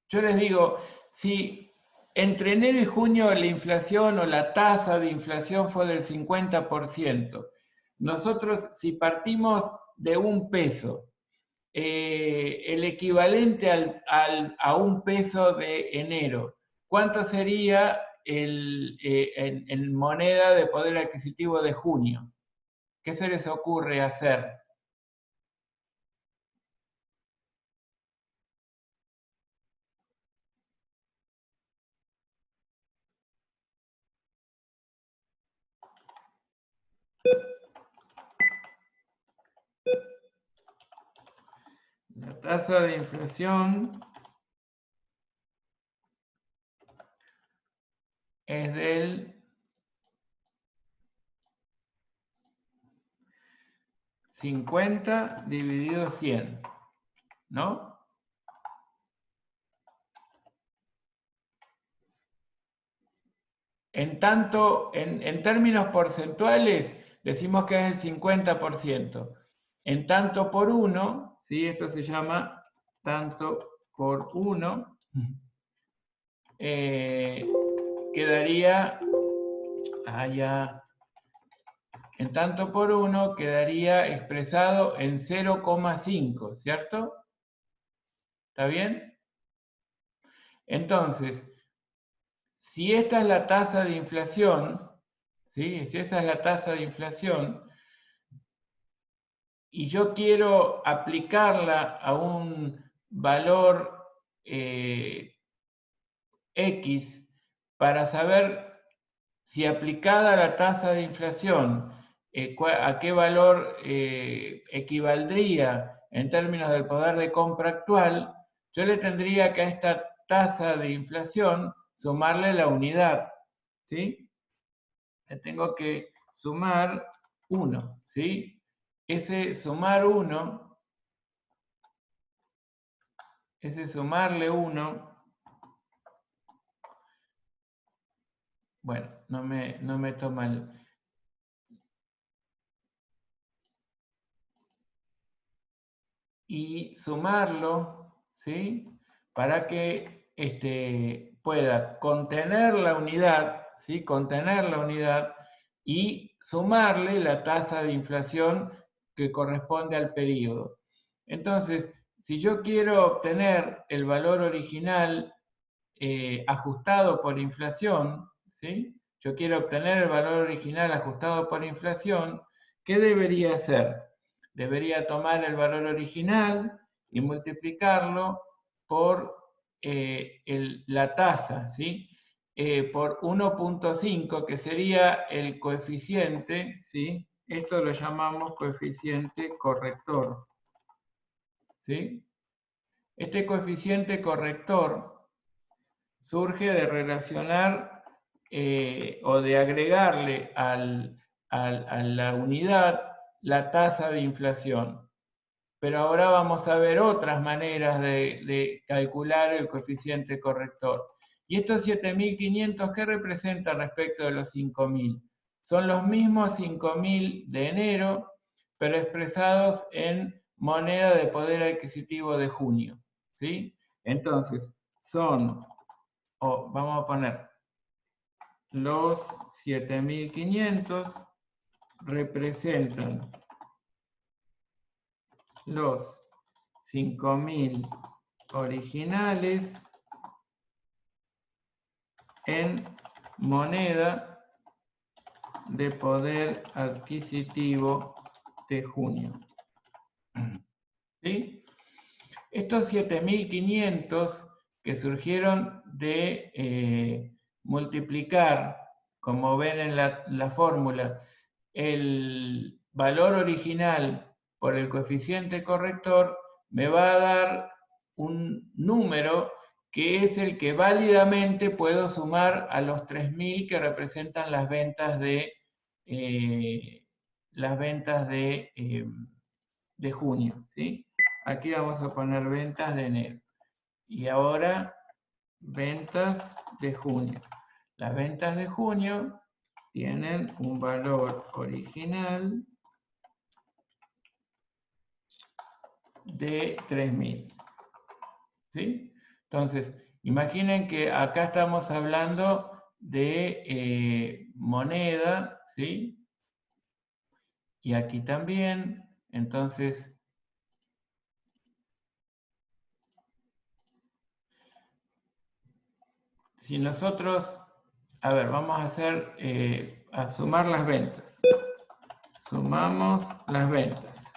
yo les digo, si entre enero y junio la inflación o la tasa de inflación fue del 50%, nosotros si partimos de un peso, el equivalente a un peso de enero, ¿cuánto sería en moneda de poder adquisitivo de junio? ¿Qué se les ocurre hacer? La tasa de inflación es del 50 dividido 100, ¿no? En tanto, en términos porcentuales, decimos que es el 50%. En tanto por uno, ¿sí? Esto se llama tanto por uno, quedaría allá. En tanto por uno quedaría expresado en 0,5, ¿cierto? ¿Está bien? Entonces, si esta es la tasa de inflación, ¿sí? Si esa es la tasa de inflación, y yo quiero aplicarla a un valor X para saber si aplicada la tasa de inflación, a qué valor equivaldría en términos del poder de compra actual, yo le tendría que a esta tasa de inflación sumarle la unidad, ¿sí? Le tengo que sumar 1, ¿sí? Ese sumar 1, ese sumarle 1, bueno, no me toma el... Y sumarlo, ¿sí? Para que pueda contener la unidad, ¿sí? Contener la unidad y sumarle la tasa de inflación que corresponde al periodo. Entonces, si yo quiero obtener el valor original ajustado por inflación, ¿sí? Yo quiero obtener el valor original ajustado por inflación, ¿qué debería hacer? Debería tomar el valor original y multiplicarlo por la tasa, ¿sí? Por 1.5, que sería el coeficiente, ¿sí? Esto lo llamamos coeficiente corrector, ¿sí? Este coeficiente corrector surge de relacionar o de agregarle a la unidad la tasa de inflación. Pero ahora vamos a ver otras maneras de calcular el coeficiente corrector. Y estos 7.500, ¿qué representan respecto de los 5.000? Son los mismos 5.000 de enero, pero expresados en moneda de poder adquisitivo de junio, ¿sí? Entonces, vamos a poner, los 7.500 representan los 5.000 originales en moneda de poder adquisitivo de junio. ¿Sí? Estos 7.500 que surgieron de multiplicar, como ven en la fórmula, el valor original por el coeficiente corrector, me va a dar un número que es el que válidamente puedo sumar a los 3.000 que representan las ventas de junio, ¿sí? Aquí vamos a poner ventas de enero. Y ahora, ventas de junio. Las ventas de junio tienen un valor original de 3.000. ¿Sí? Entonces, imaginen que acá estamos hablando de moneda, ¿sí? Y aquí también. Entonces, si nosotros, a ver, vamos a hacer, a sumar las ventas. Sumamos las ventas.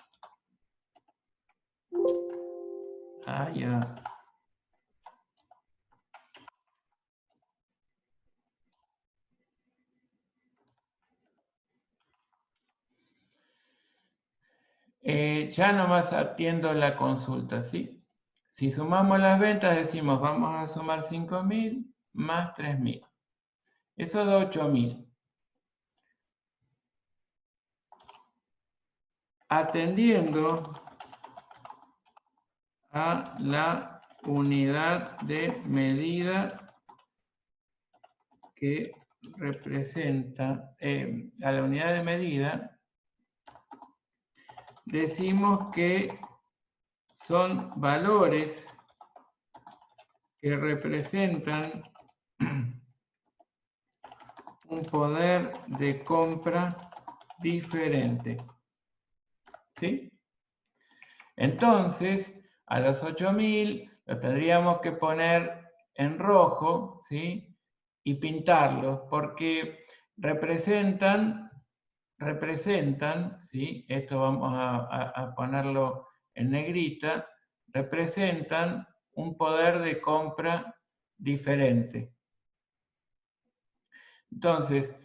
Ah, ya. Ya nomás atiendo la consulta, ¿sí? Si sumamos las ventas, decimos, vamos a sumar 5.000 más 3.000. Eso da 8.000. Atendiendo a la unidad de medida que representa, a la unidad de medida, decimos que son valores que representan un poder de compra diferente. ¿Sí? Entonces, a los 8.000 lo tendríamos que poner en rojo, ¿sí? Y pintarlos, porque representan, ¿sí? Esto vamos a ponerlo en negrita, representan un poder de compra diferente. Entonces,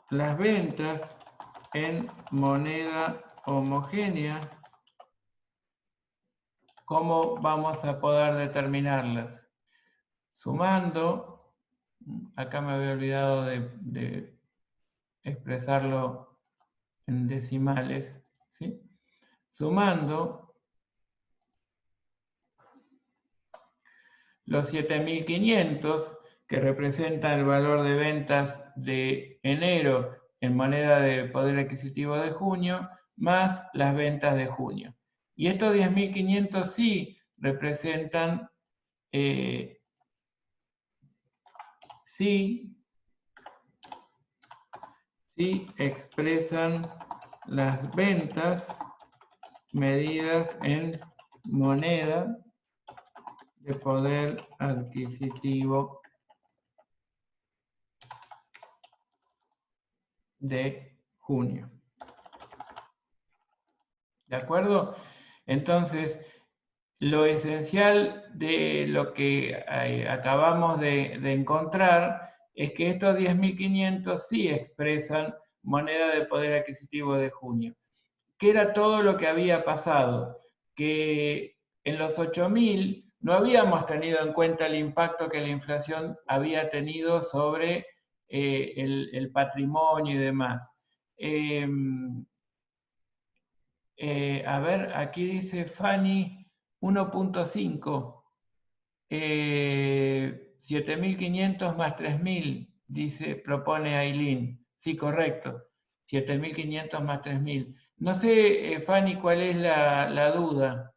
las ventas en moneda homogénea, ¿cómo vamos a poder determinarlas? Sumando, acá me había olvidado de expresarlo en decimales, ¿sí? Sumando los 7.500, que representa el valor de ventas de enero en moneda de poder adquisitivo de junio, más las ventas de junio. Y estos 10.500 sí representan, sí expresan las ventas medidas en moneda de poder adquisitivo de junio. ¿De acuerdo? Entonces, lo esencial de lo que acabamos de encontrar es que estos 10.500 sí expresan moneda de poder adquisitivo de junio. ¿Qué era todo lo que había pasado? Que en los 8.000 no habíamos tenido en cuenta el impacto que la inflación había tenido sobre el patrimonio y demás. A ver, aquí dice Fanny 1.5. 7.500 más 3.000, dice, propone Aileen. Sí, correcto. 7.500 más 3.000. No sé, Fanny, cuál es la duda.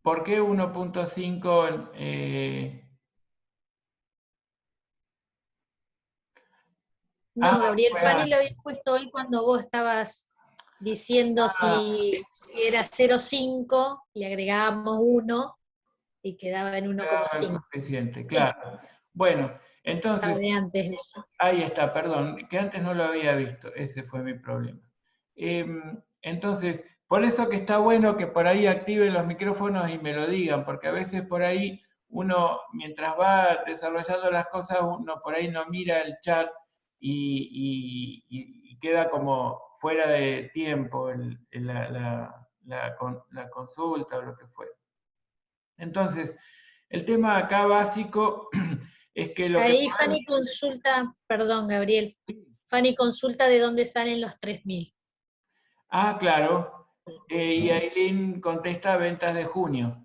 ¿Por qué 1.5? No, Gabriel, fue Fanny lo había puesto hoy cuando vos estabas diciendo si era 0,5, le agregábamos 1 y quedaba en 1,5. Coeficiente, claro. Bueno, entonces, Estaba de antes eso. ahí está, perdón, que antes no lo había visto, ese fue mi problema. Entonces, por eso que está bueno que por ahí activen los micrófonos y me lo digan, porque a veces por ahí uno, mientras va desarrollando las cosas, uno por ahí no mira el chat y queda como fuera de tiempo la consulta o lo que fuera. Entonces, el tema acá básico es que lo que... Ahí Fanny consulta, perdón, Gabriel, Fanny consulta de dónde salen los 3.000. Ah, claro. Y Aileen contesta ventas de junio.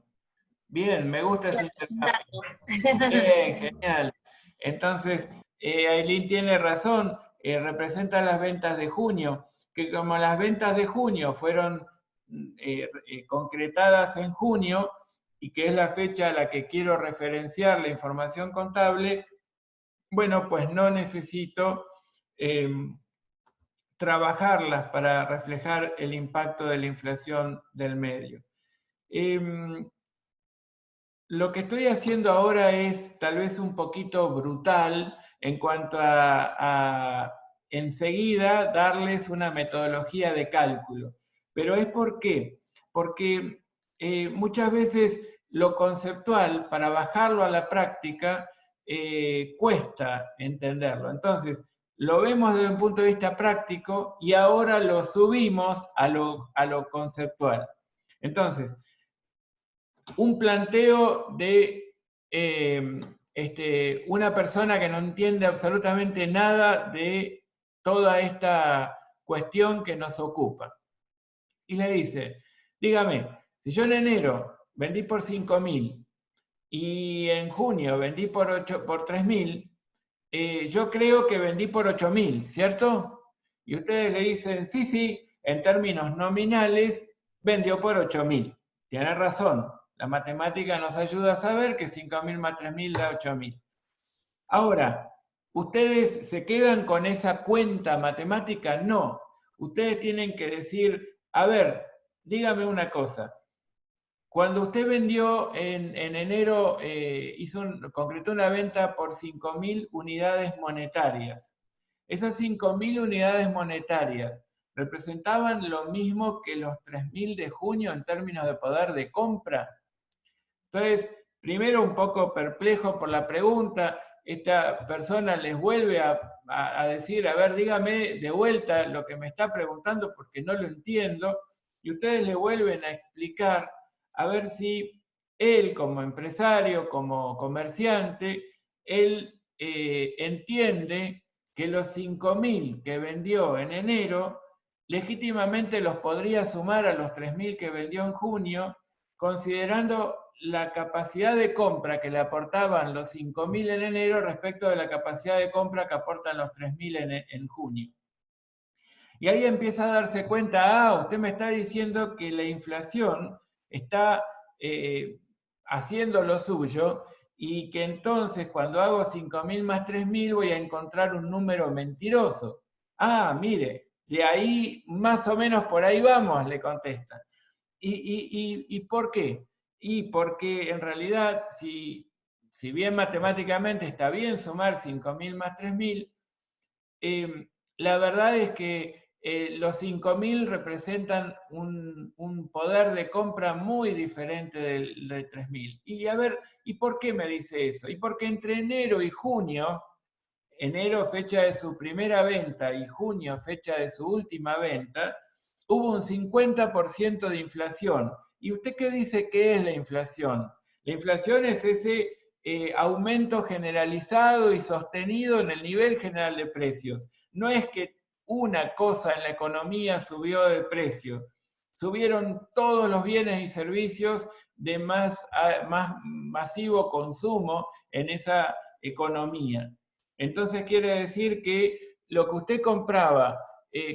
Bien, me gusta ese intercambio. Bien, genial. Entonces, Aileen tiene razón, representa las ventas de junio, que como las ventas de junio fueron concretadas en junio, y que es la fecha a la que quiero referenciar la información contable, bueno, pues no necesito trabajarlas para reflejar el impacto de la inflación del medio. Lo que estoy haciendo ahora es tal vez un poquito brutal en cuanto a enseguida darles una metodología de cálculo. Pero es ¿por qué? Porque muchas veces lo conceptual, para bajarlo a la práctica, cuesta entenderlo. Entonces, lo vemos desde un punto de vista práctico y ahora lo subimos a lo conceptual. Entonces, un planteo de una persona que no entiende absolutamente nada de toda esta cuestión que nos ocupa. Y le dice, dígame, si yo en enero vendí por 5.000 y en junio vendí por 3.000, yo creo que vendí por 8.000, ¿cierto? Y ustedes le dicen, sí, sí, en términos nominales, vendió por 8.000. Tiene razón, la matemática nos ayuda a saber que 5.000 más 3.000 da 8.000. Ahora, ¿ustedes se quedan con esa cuenta matemática? No. Ustedes tienen que decir, a ver, dígame una cosa. Cuando usted vendió en enero, concretó una venta por 5.000 unidades monetarias. Esas 5.000 unidades monetarias representaban lo mismo que los 3.000 de junio en términos de poder de compra. Entonces, primero un poco perplejo por la pregunta, esta persona les vuelve a decir, a ver, dígame de vuelta lo que me está preguntando porque no lo entiendo, y ustedes le vuelven a explicar a ver si él como empresario, como comerciante, él entiende que los 5.000 que vendió en enero, legítimamente los podría sumar a los 3.000 que vendió en junio, considerando la capacidad de compra que le aportaban los 5.000 en enero respecto de la capacidad de compra que aportan los 3.000 en junio. Y ahí empieza a darse cuenta, usted me está diciendo que la inflación está haciendo lo suyo y que entonces cuando hago 5.000 más 3.000 voy a encontrar un número mentiroso. Mire, de ahí más o menos por ahí vamos, le contesta. ¿Y por qué? Y porque en realidad, si bien matemáticamente está bien sumar 5.000 más 3.000, la verdad es que los 5.000 representan un poder de compra muy diferente del 3.000. Y a ver, ¿y por qué me dice eso? Y porque entre enero y junio, enero fecha de su primera venta y junio fecha de su última venta, hubo un 50% de inflación. ¿Y usted qué dice que es la inflación? La inflación es ese aumento generalizado y sostenido en el nivel general de precios. No es que una cosa en la economía subió de precio, subieron todos los bienes y servicios de más masivo consumo en esa economía. Entonces quiere decir que lo que usted compraba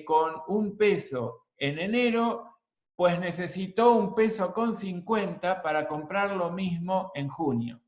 con 1 peso en enero, pues necesitó 1 peso con 50 para comprar lo mismo en junio.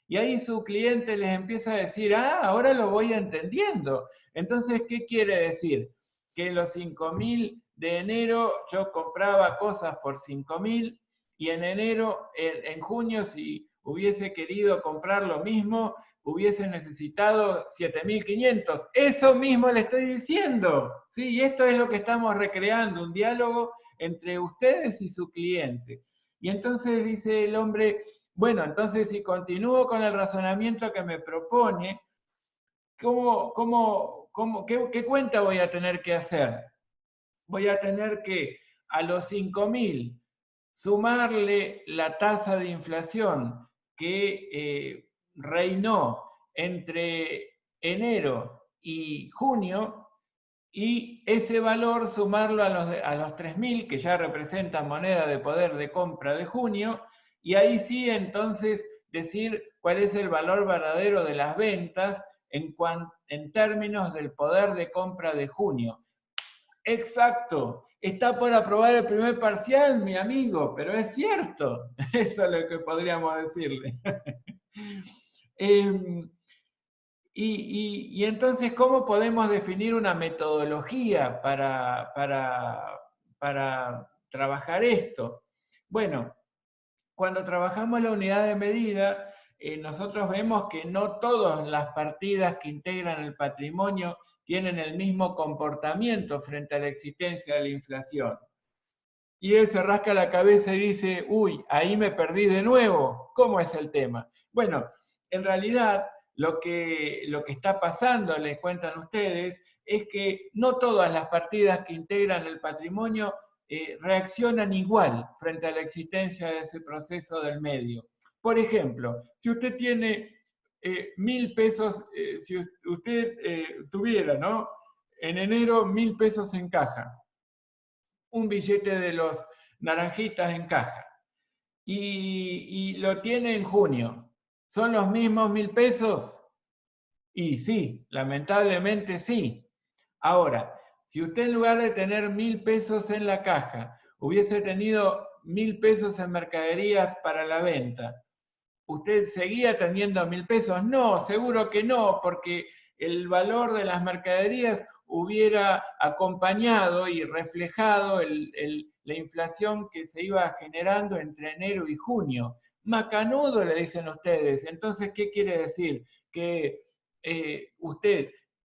Y ahí su cliente les empieza a decir, ah, ahora lo voy entendiendo. Entonces, ¿qué quiere decir? Que en los 5.000 de enero yo compraba cosas por 5.000 y en enero, en junio, si hubiese querido comprar lo mismo, hubiese necesitado 7.500. Eso mismo le estoy diciendo. ¿Sí? Y esto es lo que estamos recreando, un diálogo entre ustedes y su cliente. Y entonces dice el hombre, bueno, entonces si continúo con el razonamiento que me propone, ¿qué cuenta voy a tener que hacer? Voy a tener que a los 5.000 sumarle la tasa de inflación que reinó entre enero y junio, y ese valor sumarlo a los 3.000, que ya representan moneda de poder de compra de junio, y ahí sí entonces decir cuál es el valor verdadero de las ventas en términos del poder de compra de junio. Exacto, está por aprobar el primer parcial, mi amigo, pero es cierto, eso es lo que podríamos decirle. Y entonces, ¿cómo podemos definir una metodología para trabajar esto? Bueno, cuando trabajamos la unidad de medida, nosotros vemos que no todas las partidas que integran el patrimonio tienen el mismo comportamiento frente a la existencia de la inflación. Y él se rasca la cabeza y dice, uy, ahí me perdí de nuevo. ¿Cómo es el tema? Bueno, en realidad lo que está pasando, les cuentan ustedes, es que no todas las partidas que integran el patrimonio reaccionan igual frente a la existencia de ese proceso del medio. Por ejemplo, si usted tiene 1.000 pesos, si usted tuviera, ¿no? En enero 1.000 pesos en caja, un billete de los naranjitas en caja, y lo tiene en junio, ¿son los mismos 1.000 pesos? Y sí, lamentablemente sí. Ahora, si usted en lugar de tener 1.000 pesos en la caja, hubiese tenido 1.000 pesos en mercaderías para la venta, ¿usted seguía teniendo 1.000 pesos? No, seguro que no, porque el valor de las mercaderías hubiera acompañado y reflejado la inflación que se iba generando entre enero y junio. Macanudo, le dicen ustedes. Entonces, ¿qué quiere decir? Que usted,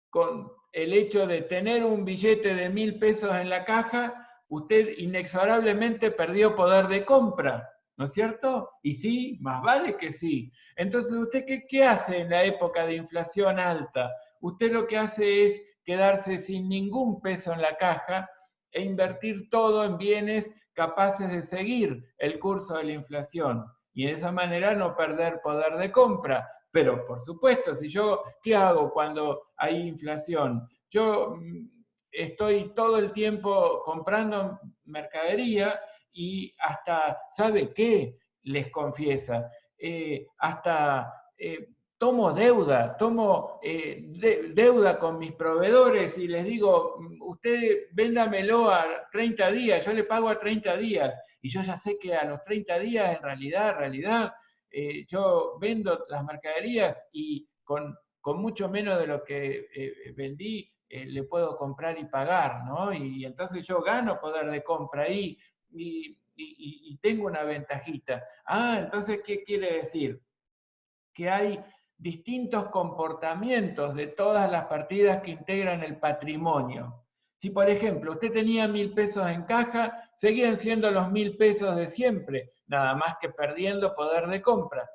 con el hecho de tener un billete de 1.000 pesos en la caja, usted inexorablemente perdió poder de compra, ¿no es cierto? Y sí, más vale que sí. Entonces, ¿usted qué hace en la época de inflación alta? Usted lo que hace es quedarse sin ningún peso en la caja e invertir todo en bienes capaces de seguir el curso de la inflación y de esa manera no perder poder de compra. Pero, por supuesto, si yo, ¿qué hago cuando hay inflación? Yo estoy todo el tiempo comprando mercadería y hasta, ¿sabe qué? Les confiesa, hasta tomo deuda, deuda con mis proveedores y les digo, usted véndamelo a 30 días, yo le pago a 30 días y yo ya sé que a los 30 días en realidad, yo vendo las mercaderías y con mucho menos de lo que vendí, le puedo comprar y pagar, ¿no? Y entonces yo gano poder de compra ahí y tengo una ventajita. Ah, entonces, ¿qué quiere decir? Que hay distintos comportamientos de todas las partidas que integran el patrimonio. Si, por ejemplo, usted tenía 1.000 pesos en caja, seguían siendo los 1.000 pesos de siempre, nada más que perdiendo poder de compra.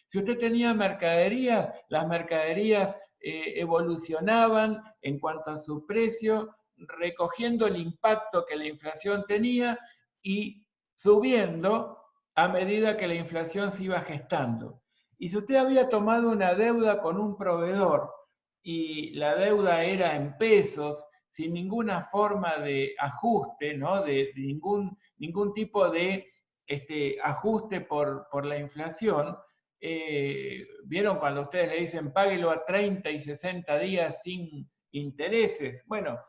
Si usted tenía mercaderías, las mercaderías evolucionaban en cuanto a su precio, recogiendo el impacto que la inflación tenía y subiendo a medida que la inflación se iba gestando. Y si usted había tomado una deuda con un proveedor y la deuda era en pesos, sin ninguna forma de ajuste, ¿no? de ningún tipo de ajuste por la inflación, ¿vieron cuando ustedes le dicen páguelo a 30 y 60 días sin intereses? Bueno,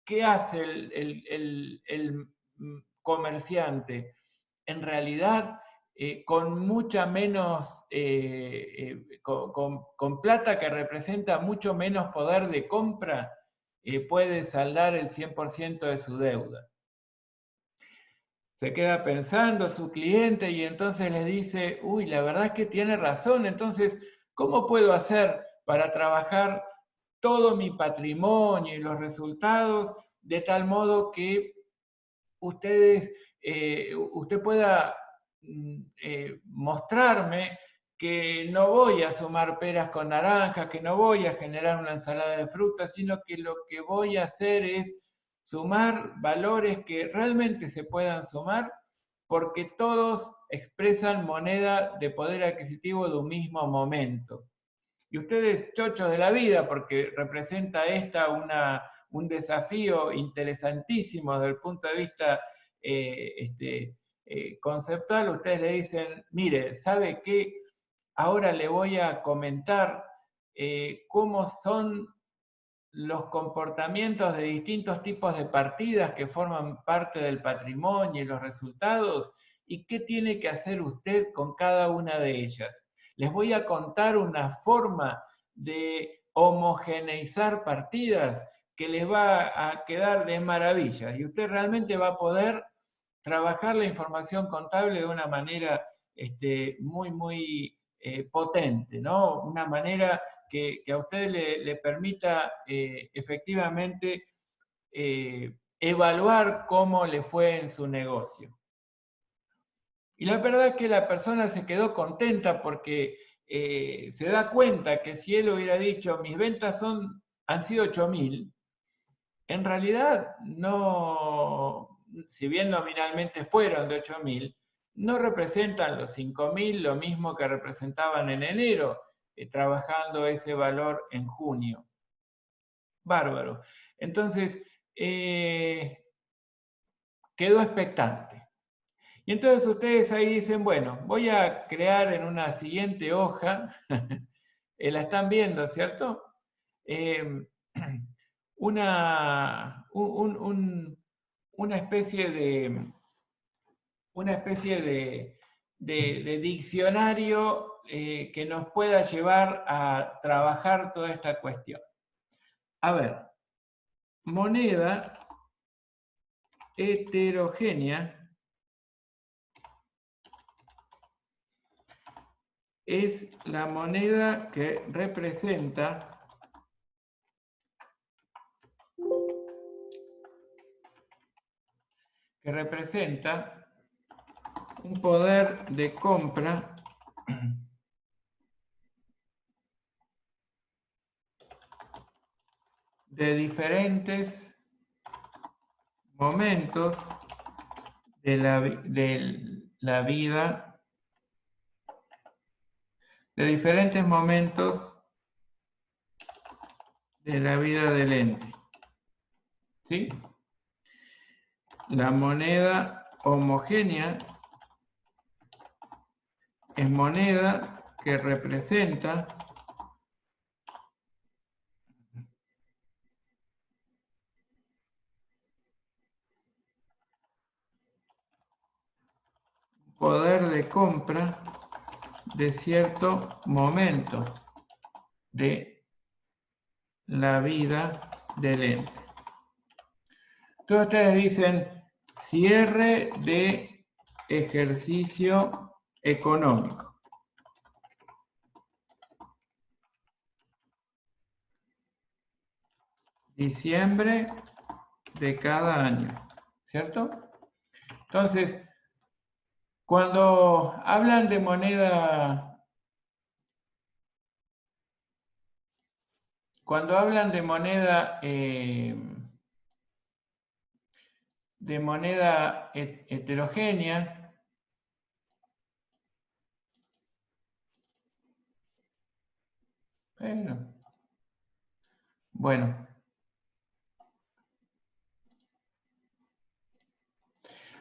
¿qué hace el comerciante? En realidad, con mucha menos, con plata que representa mucho menos poder de compra, puede saldar el 100% de su deuda. Se queda pensando su cliente y entonces le dice, uy, la verdad es que tiene razón, entonces, ¿cómo puedo hacer para trabajar todo mi patrimonio y los resultados de tal modo que usted pueda mostrarme que no voy a sumar peras con naranjas, que no voy a generar una ensalada de frutas, sino que lo que voy a hacer es sumar valores que realmente se puedan sumar, porque todos expresan moneda de poder adquisitivo de un mismo momento. Y ustedes, chochos de la vida, porque representa un desafío interesantísimo desde el punto de vista conceptual, ustedes le dicen, mire, ¿sabe qué? Ahora le voy a comentar cómo son los comportamientos de distintos tipos de partidas que forman parte del patrimonio y los resultados, y qué tiene que hacer usted con cada una de ellas. Les voy a contar una forma de homogeneizar partidas que les va a quedar de maravilla, y usted realmente va a poder trabajar la información contable de una manera muy potente, ¿no? Una manera que a usted le permita efectivamente evaluar cómo le fue en su negocio. Y la verdad es que la persona se quedó contenta porque se da cuenta que si él hubiera dicho, mis ventas han sido 8.000, en realidad no, si bien nominalmente fueron de 8.000, no representan los 5.000 lo mismo que representaban en enero, trabajando ese valor en junio. Bárbaro. Entonces, quedó expectante. Y entonces ustedes ahí dicen, bueno, voy a crear en una siguiente hoja, la están viendo, ¿cierto? Una especie de diccionario que nos pueda llevar a trabajar toda esta cuestión. A ver, moneda heterogénea es la moneda que representa un poder de compra de diferentes momentos de la vida, de diferentes momentos de la vida del ente. ¿Sí? La moneda homogénea es moneda que representa poder de compra de cierto momento de la vida del ente. Entonces ustedes dicen cierre de ejercicio económico. Diciembre de cada año, ¿cierto? Entonces, cuando hablan de moneda, heterogénea, Bueno.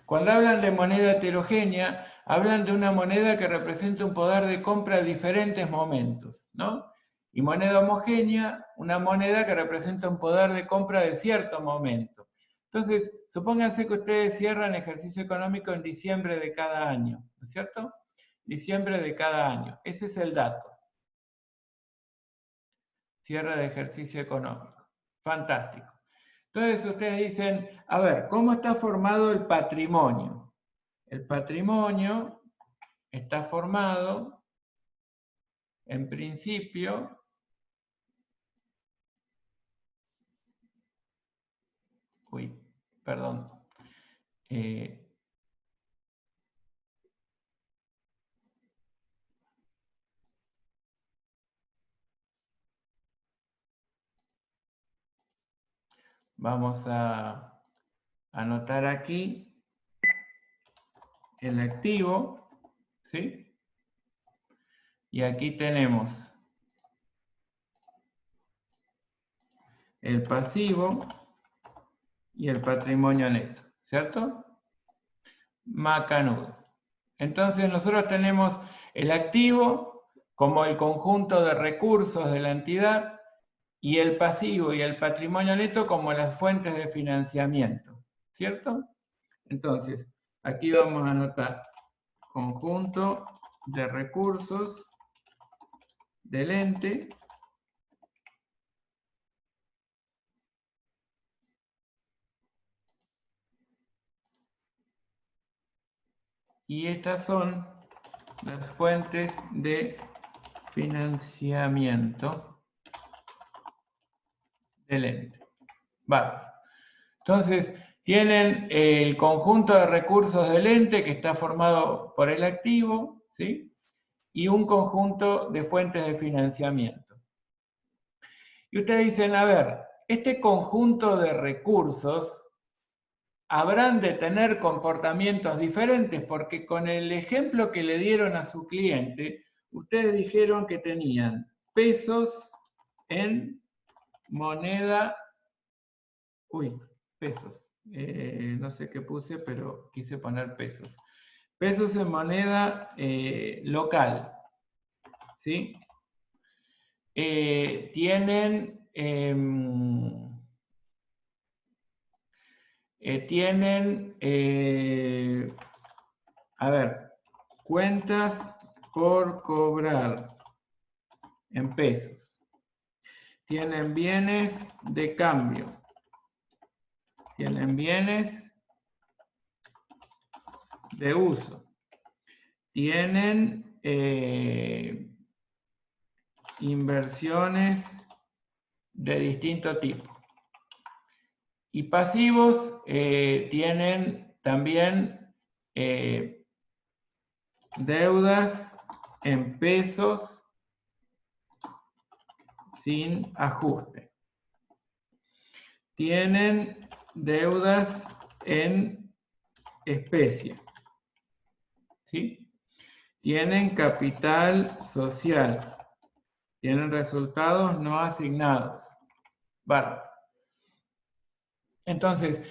Cuando hablan de moneda heterogénea, hablan de una moneda que representa un poder de compra a diferentes momentos, ¿no? Y moneda homogénea, una moneda que representa un poder de compra de cierto momento. Entonces, supónganse que ustedes cierran ejercicio económico en diciembre de cada año, ¿no es cierto? Diciembre de cada año. Ese es el dato. Cierre de ejercicio económico. Fantástico. Entonces ustedes dicen, a ver, ¿cómo está formado el patrimonio? El patrimonio está formado, en principio, perdón, vamos a anotar aquí el activo, ¿sí? Y aquí tenemos el pasivo y el patrimonio neto, ¿cierto? Macanudo. Entonces nosotros tenemos el activo como el conjunto de recursos de la entidad y el pasivo y el patrimonio neto como las fuentes de financiamiento, ¿cierto? Entonces, aquí vamos a anotar conjunto de recursos del ente y estas son las fuentes de financiamiento del ente. Vale. Entonces, tienen el conjunto de recursos del ente que está formado por el activo, ¿sí? Y un conjunto de fuentes de financiamiento. Y ustedes dicen, a ver, este conjunto de recursos habrán de tener comportamientos diferentes, porque con el ejemplo que le dieron a su cliente, ustedes dijeron que tenían pesos en moneda, pesos, no sé qué puse, pero quise poner pesos. Pesos en moneda local, ¿sí? Tienen a ver, cuentas por cobrar en pesos. Tienen bienes de cambio. Tienen bienes de uso. Tienen inversiones de distinto tipo. Y pasivos tienen también deudas en pesos sin ajuste. Tienen deudas en especie. ¿Sí? Tienen capital social. Tienen resultados no asignados. Vale. Entonces,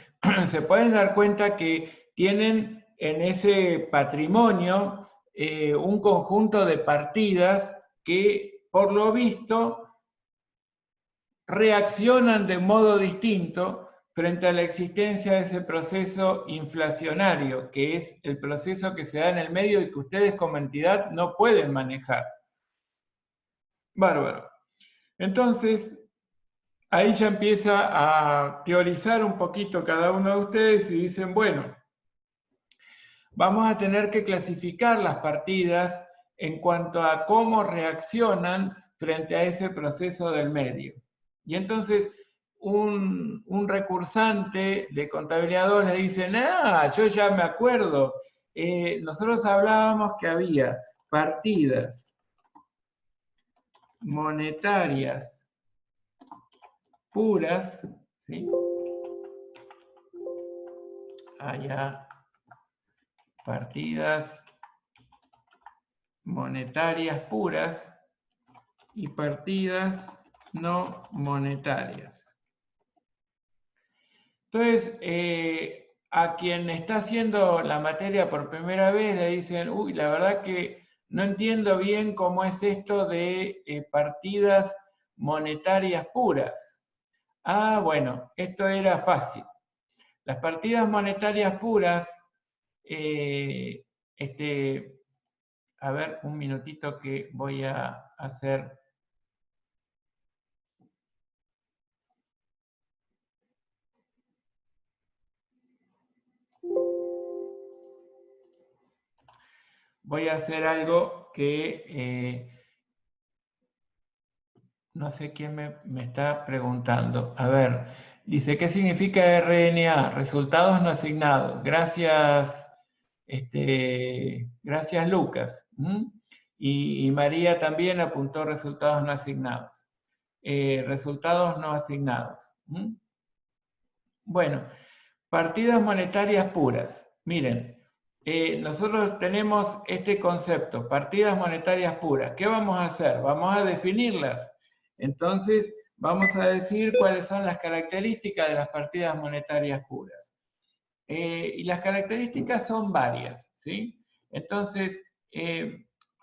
se pueden dar cuenta que tienen en ese patrimonio un conjunto de partidas que, por lo visto, reaccionan de modo distinto frente a la existencia de ese proceso inflacionario, que es el proceso que se da en el medio y que ustedes como entidad no pueden manejar. Bárbaro. Entonces, ahí ya empieza a teorizar un poquito cada uno de ustedes y dicen, bueno, vamos a tener que clasificar las partidas en cuanto a cómo reaccionan frente a ese proceso del medio. Y entonces un recursante de contabilidad 2 le dice, yo ya me acuerdo, nosotros hablábamos que había partidas monetarias puras, ¿sí? Allá, partidas monetarias puras y partidas no monetarias. Entonces, a quien está haciendo la materia por primera vez le dicen, uy, la verdad que no entiendo bien cómo es esto de partidas monetarias puras. Ah, bueno, esto era fácil. Las partidas monetarias puras, a ver, un minutito que voy a hacer. Voy a hacer algo que no sé quién me está preguntando. A ver, dice, ¿qué significa RNA? Resultados no asignados. Gracias, gracias Lucas. Y María también apuntó resultados no asignados. Resultados no asignados. Bueno, partidas monetarias puras. Miren, nosotros tenemos este concepto, partidas monetarias puras. ¿Qué vamos a hacer? Vamos a definirlas. Entonces, vamos a decir cuáles son las características de las partidas monetarias puras. Y las características son varias, ¿sí? Entonces,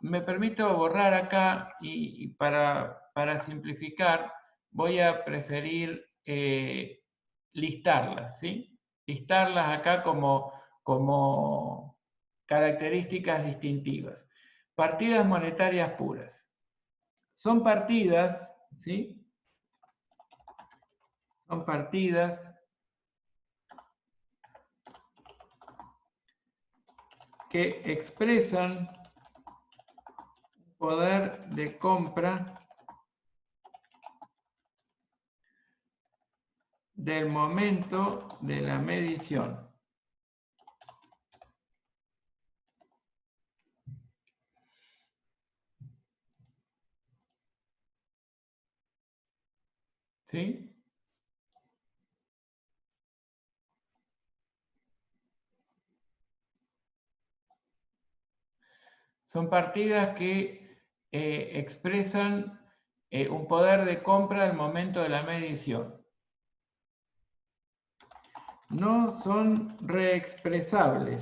me permito borrar acá y para simplificar voy a preferir listarlas, ¿sí? Listarlas acá como características distintivas. Partidas monetarias puras. Son partidas, ¿sí? Son partidas que expresan poder de compra del momento de la medición. ¿Sí? Son partidas que expresan un poder de compra al momento de la medición. No son reexpresables.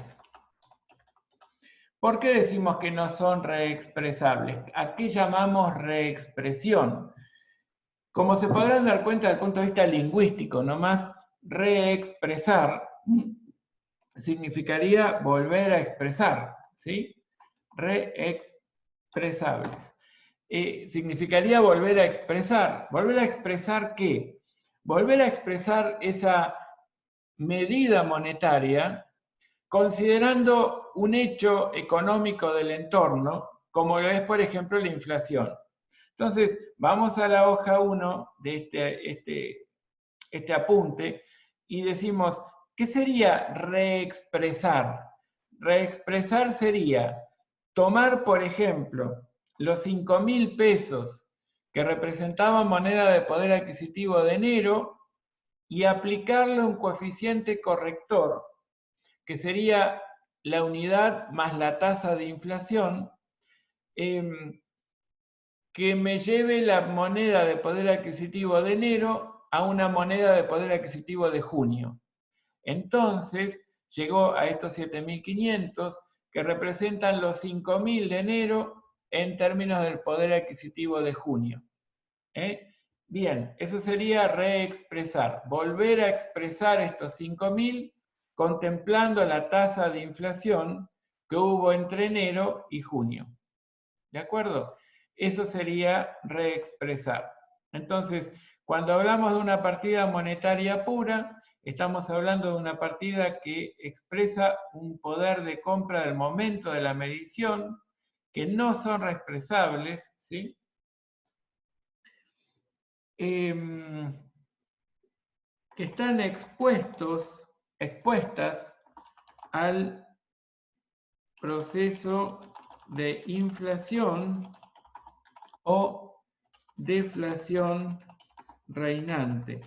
¿Por qué decimos que no son reexpresables? ¿A qué llamamos reexpresión? Como se podrán dar cuenta desde el punto de vista lingüístico, nomás reexpresar significaría volver a expresar, ¿sí? Reexpresables. Significaría volver a expresar. ¿Volver a expresar qué? Volver a expresar esa medida monetaria considerando un hecho económico del entorno, como lo es, por ejemplo, la inflación. Entonces, vamos a la hoja 1 de este apunte y decimos, ¿qué sería reexpresar? Reexpresar sería tomar, por ejemplo, los 5.000 pesos que representaban moneda de poder adquisitivo de enero y aplicarle un coeficiente corrector, que sería la unidad más la tasa de inflación, que me lleve la moneda de poder adquisitivo de enero a una moneda de poder adquisitivo de junio. Entonces, llegó a estos 7.500 que representan los 5.000 de enero en términos del poder adquisitivo de junio. Bien, eso sería reexpresar, volver a expresar estos 5.000 contemplando la tasa de inflación que hubo entre enero y junio. ¿De acuerdo? Eso sería reexpresar. Entonces, cuando hablamos de una partida monetaria pura, estamos hablando de una partida que expresa un poder de compra del momento de la medición, que no son reexpresables, ¿sí? Que están expuestas al proceso de inflación o deflación reinante.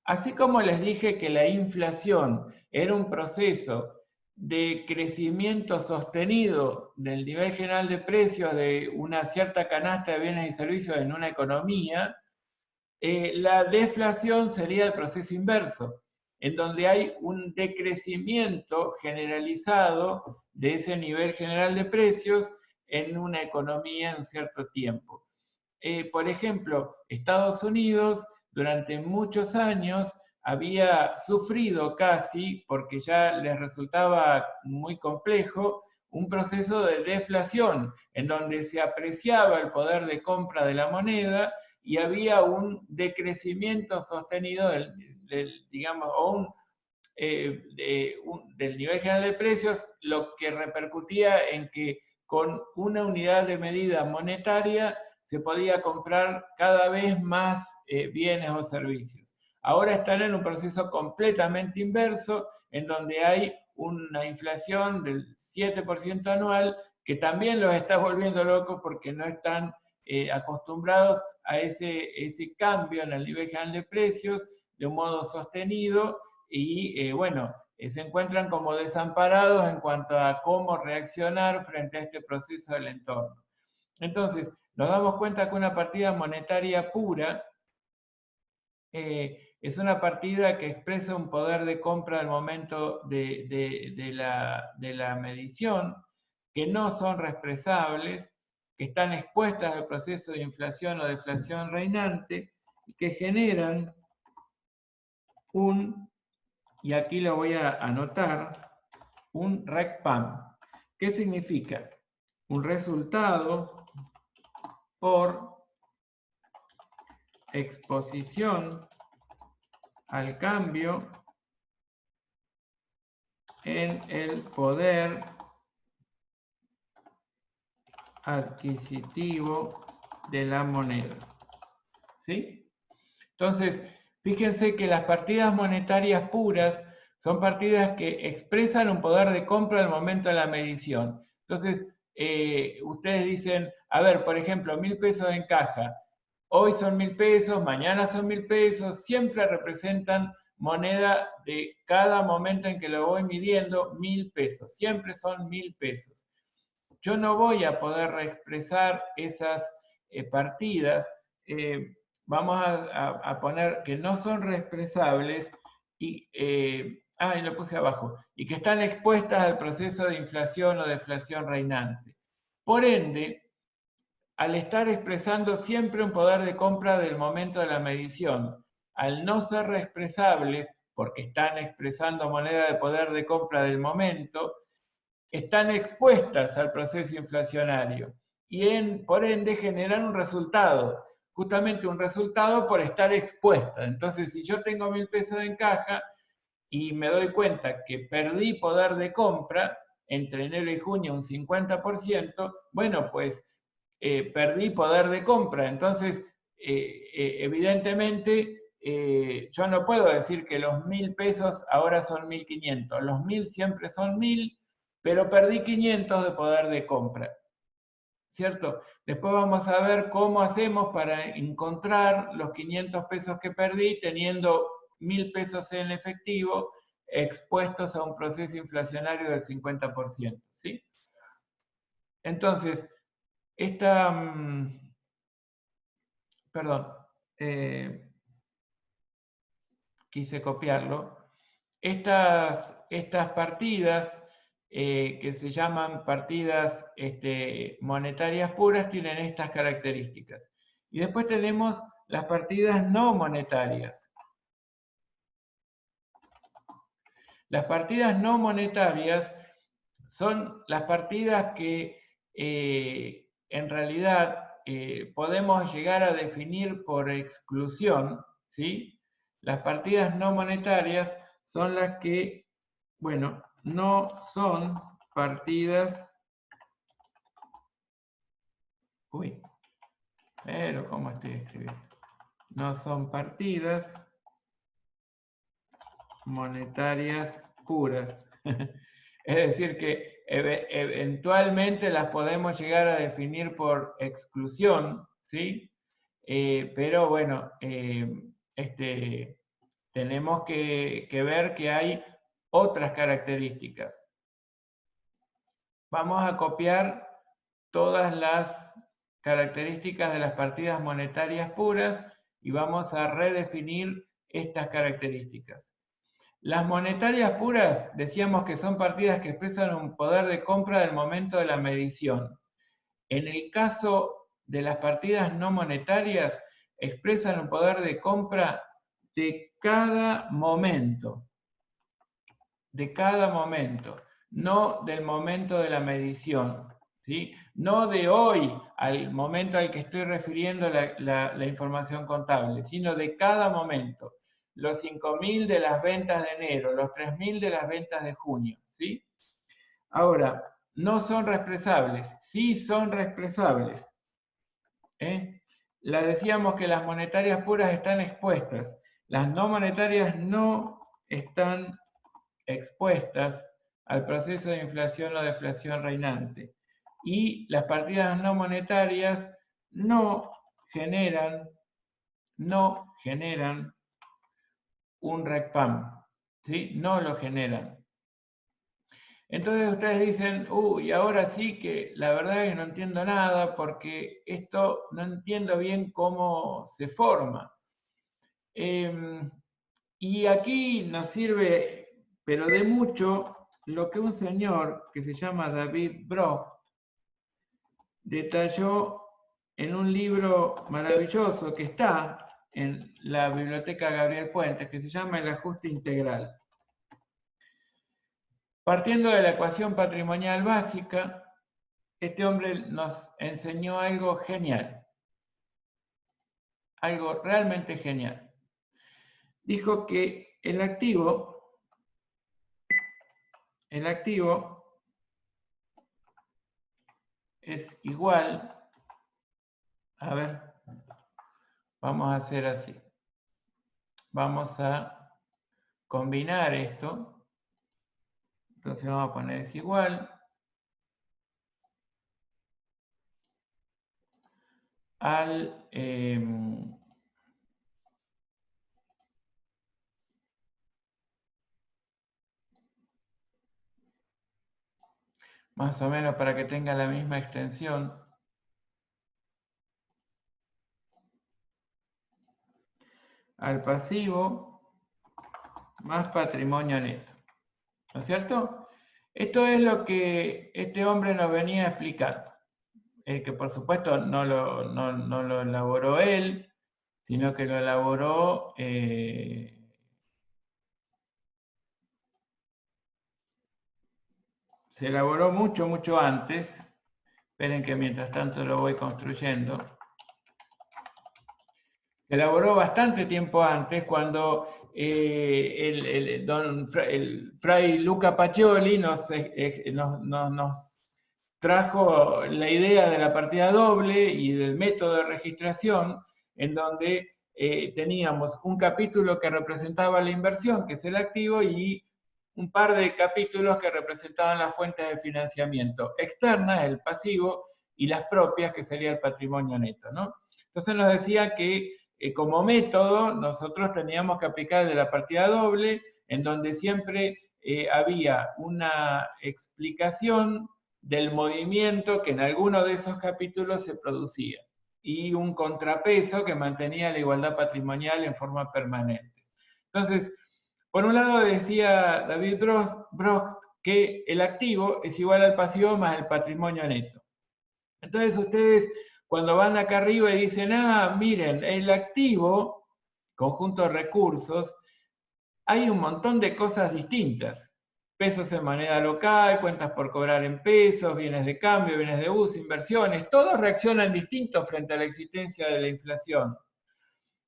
Así como les dije que la inflación era un proceso de crecimiento sostenido del nivel general de precios de una cierta canasta de bienes y servicios en una economía, la deflación sería el proceso inverso, en donde hay un decrecimiento generalizado de ese nivel general de precios en una economía en un cierto tiempo. Por ejemplo, Estados Unidos durante muchos años había sufrido casi, porque ya les resultaba muy complejo, un proceso de deflación, en donde se apreciaba el poder de compra de la moneda y había un decrecimiento sostenido digamos, o del nivel general de precios, lo que repercutía en que con una unidad de medida monetaria se podía comprar cada vez más bienes o servicios. Ahora están en un proceso completamente inverso, en donde hay una inflación del 7% anual, que también los está volviendo locos porque no están acostumbrados a ese cambio en el nivel general de precios de un modo sostenido y bueno, se encuentran como desamparados en cuanto a cómo reaccionar frente a este proceso del entorno. Entonces, nos damos cuenta que una partida monetaria pura es una partida que expresa un poder de compra al momento de la medición, que no son reexpresables, que están expuestas al proceso de inflación o deflación reinante, y que generan y aquí lo voy a anotar, un RECPAM. ¿Qué significa? Un resultado por exposición al cambio en el poder adquisitivo de la moneda. ¿Sí? Entonces, fíjense que las partidas monetarias puras son partidas que expresan un poder de compra al momento de la medición. Entonces, ustedes dicen, a ver, por ejemplo, 1.000 pesos en caja. Hoy son 1.000 pesos, mañana son 1.000 pesos, siempre representan moneda de cada momento en que lo voy midiendo, 1.000 pesos, siempre son 1.000 pesos. Yo no voy a poder reexpresar esas partidas, vamos a poner que no son reexpresables y lo puse abajo, y que están expuestas al proceso de inflación o deflación reinante. Por ende, al estar expresando siempre un poder de compra del momento de la medición, al no ser reexpresables, porque están expresando moneda de poder de compra del momento, están expuestas al proceso inflacionario y por ende generan un resultado, justamente un resultado por estar expuesta. Entonces, si yo tengo 1.000 pesos en caja y me doy cuenta que perdí poder de compra entre enero y junio un 50%, bueno, pues perdí poder de compra. Entonces, evidentemente, yo no puedo decir que los 1.000 pesos ahora son 1.500. Los 1.000 siempre son 1.000, pero perdí 500 de poder de compra. ¿Cierto? Después vamos a ver cómo hacemos para encontrar los 500 pesos que perdí teniendo 1.000 pesos en efectivo expuestos a un proceso inflacionario del 50%. ¿Sí? Entonces, perdón, quise copiarlo. Estas partidas que se llaman partidas monetarias puras tienen estas características. Y después tenemos las partidas no monetarias. Las partidas no monetarias son las partidas que en realidad podemos llegar a definir por exclusión, ¿sí? Las partidas no monetarias son las que, bueno, no son partidas... Uy, pero ¿cómo estoy escribiendo? No son partidas monetarias puras. Es decir, que eventualmente las podemos llegar a definir por exclusión, ¿sí? Pero bueno, tenemos que ver que hay otras características. vamos a copiar todas las características de las partidas monetarias puras y vamos a redefinir estas características. Las monetarias puras, decíamos que son partidas que expresan un poder de compra del momento de la medición. En el caso de las partidas no monetarias, expresan un poder de compra de cada momento, no del momento de la medición, ¿sí? No de hoy al momento al que estoy refiriendo la información contable, sino de cada momento. Los 5.000 de las ventas de enero, los 3.000 de las ventas de junio, ¿sí? Ahora, no son reexpresables, sí son reexpresables. Decíamos que las monetarias puras están expuestas, las no monetarias no están expuestas al proceso de inflación o deflación reinante. Y las partidas no monetarias no generan un RECPAM, ¿sí? No lo generan. Entonces ustedes dicen, uy, ahora sí que la verdad es que no entiendo nada porque esto no entiendo bien cómo se forma. Y aquí nos sirve, pero de mucho, lo que un señor que se llama David Broch detalló en un libro maravilloso que está en la Biblioteca Gabriel Puentes, que se llama El ajuste integral. Partiendo de la ecuación patrimonial básica, este hombre nos enseñó algo genial, algo realmente genial. Dijo que el activo es igual, a ver, vamos a hacer así. Vamos a combinar esto. Entonces vamos a poner es igual al más o menos para que tenga la misma extensión, al pasivo más patrimonio neto. ¿No es cierto? Esto es lo que este hombre nos venía explicando. Que por supuesto no lo elaboró él, sino que lo elaboró se elaboró mucho antes. Esperen que mientras tanto lo voy construyendo. Se elaboró bastante tiempo antes, cuando el fray Luca Pacioli nos trajo la idea de la partida doble y del método de registración, en donde teníamos un capítulo que representaba la inversión, que es el activo, y un par de capítulos que representaban las fuentes de financiamiento externas, el pasivo, y las propias, que sería el patrimonio neto, ¿no? Entonces nos decía que como método nosotros teníamos que aplicar el de la partida doble, en donde siempre había una explicación del movimiento que en alguno de esos capítulos se producía y un contrapeso que mantenía la igualdad patrimonial en forma permanente. Entonces, por un lado decía David Broch que el activo es igual al pasivo más el patrimonio neto. Entonces ustedes cuando van acá arriba y dicen, miren, el activo, conjunto de recursos, hay un montón de cosas distintas. Pesos en moneda local, cuentas por cobrar en pesos, bienes de cambio, bienes de uso, inversiones, todos reaccionan distintos frente a la existencia de la inflación.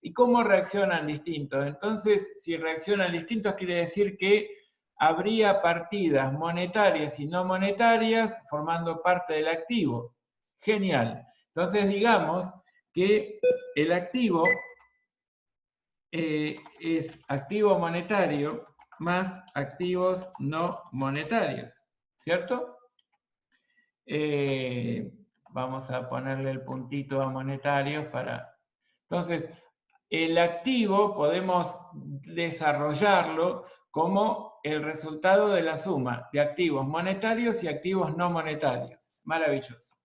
¿Y cómo reaccionan distintos? Entonces, si reaccionan distintos, quiere decir que habría partidas monetarias y no monetarias formando parte del activo. Genial. Entonces, digamos que el activo es activo monetario más activos no monetarios, ¿cierto? Vamos a ponerle el puntito a monetarios para... Entonces, el activo podemos desarrollarlo como el resultado de la suma de activos monetarios y activos no monetarios. Maravilloso.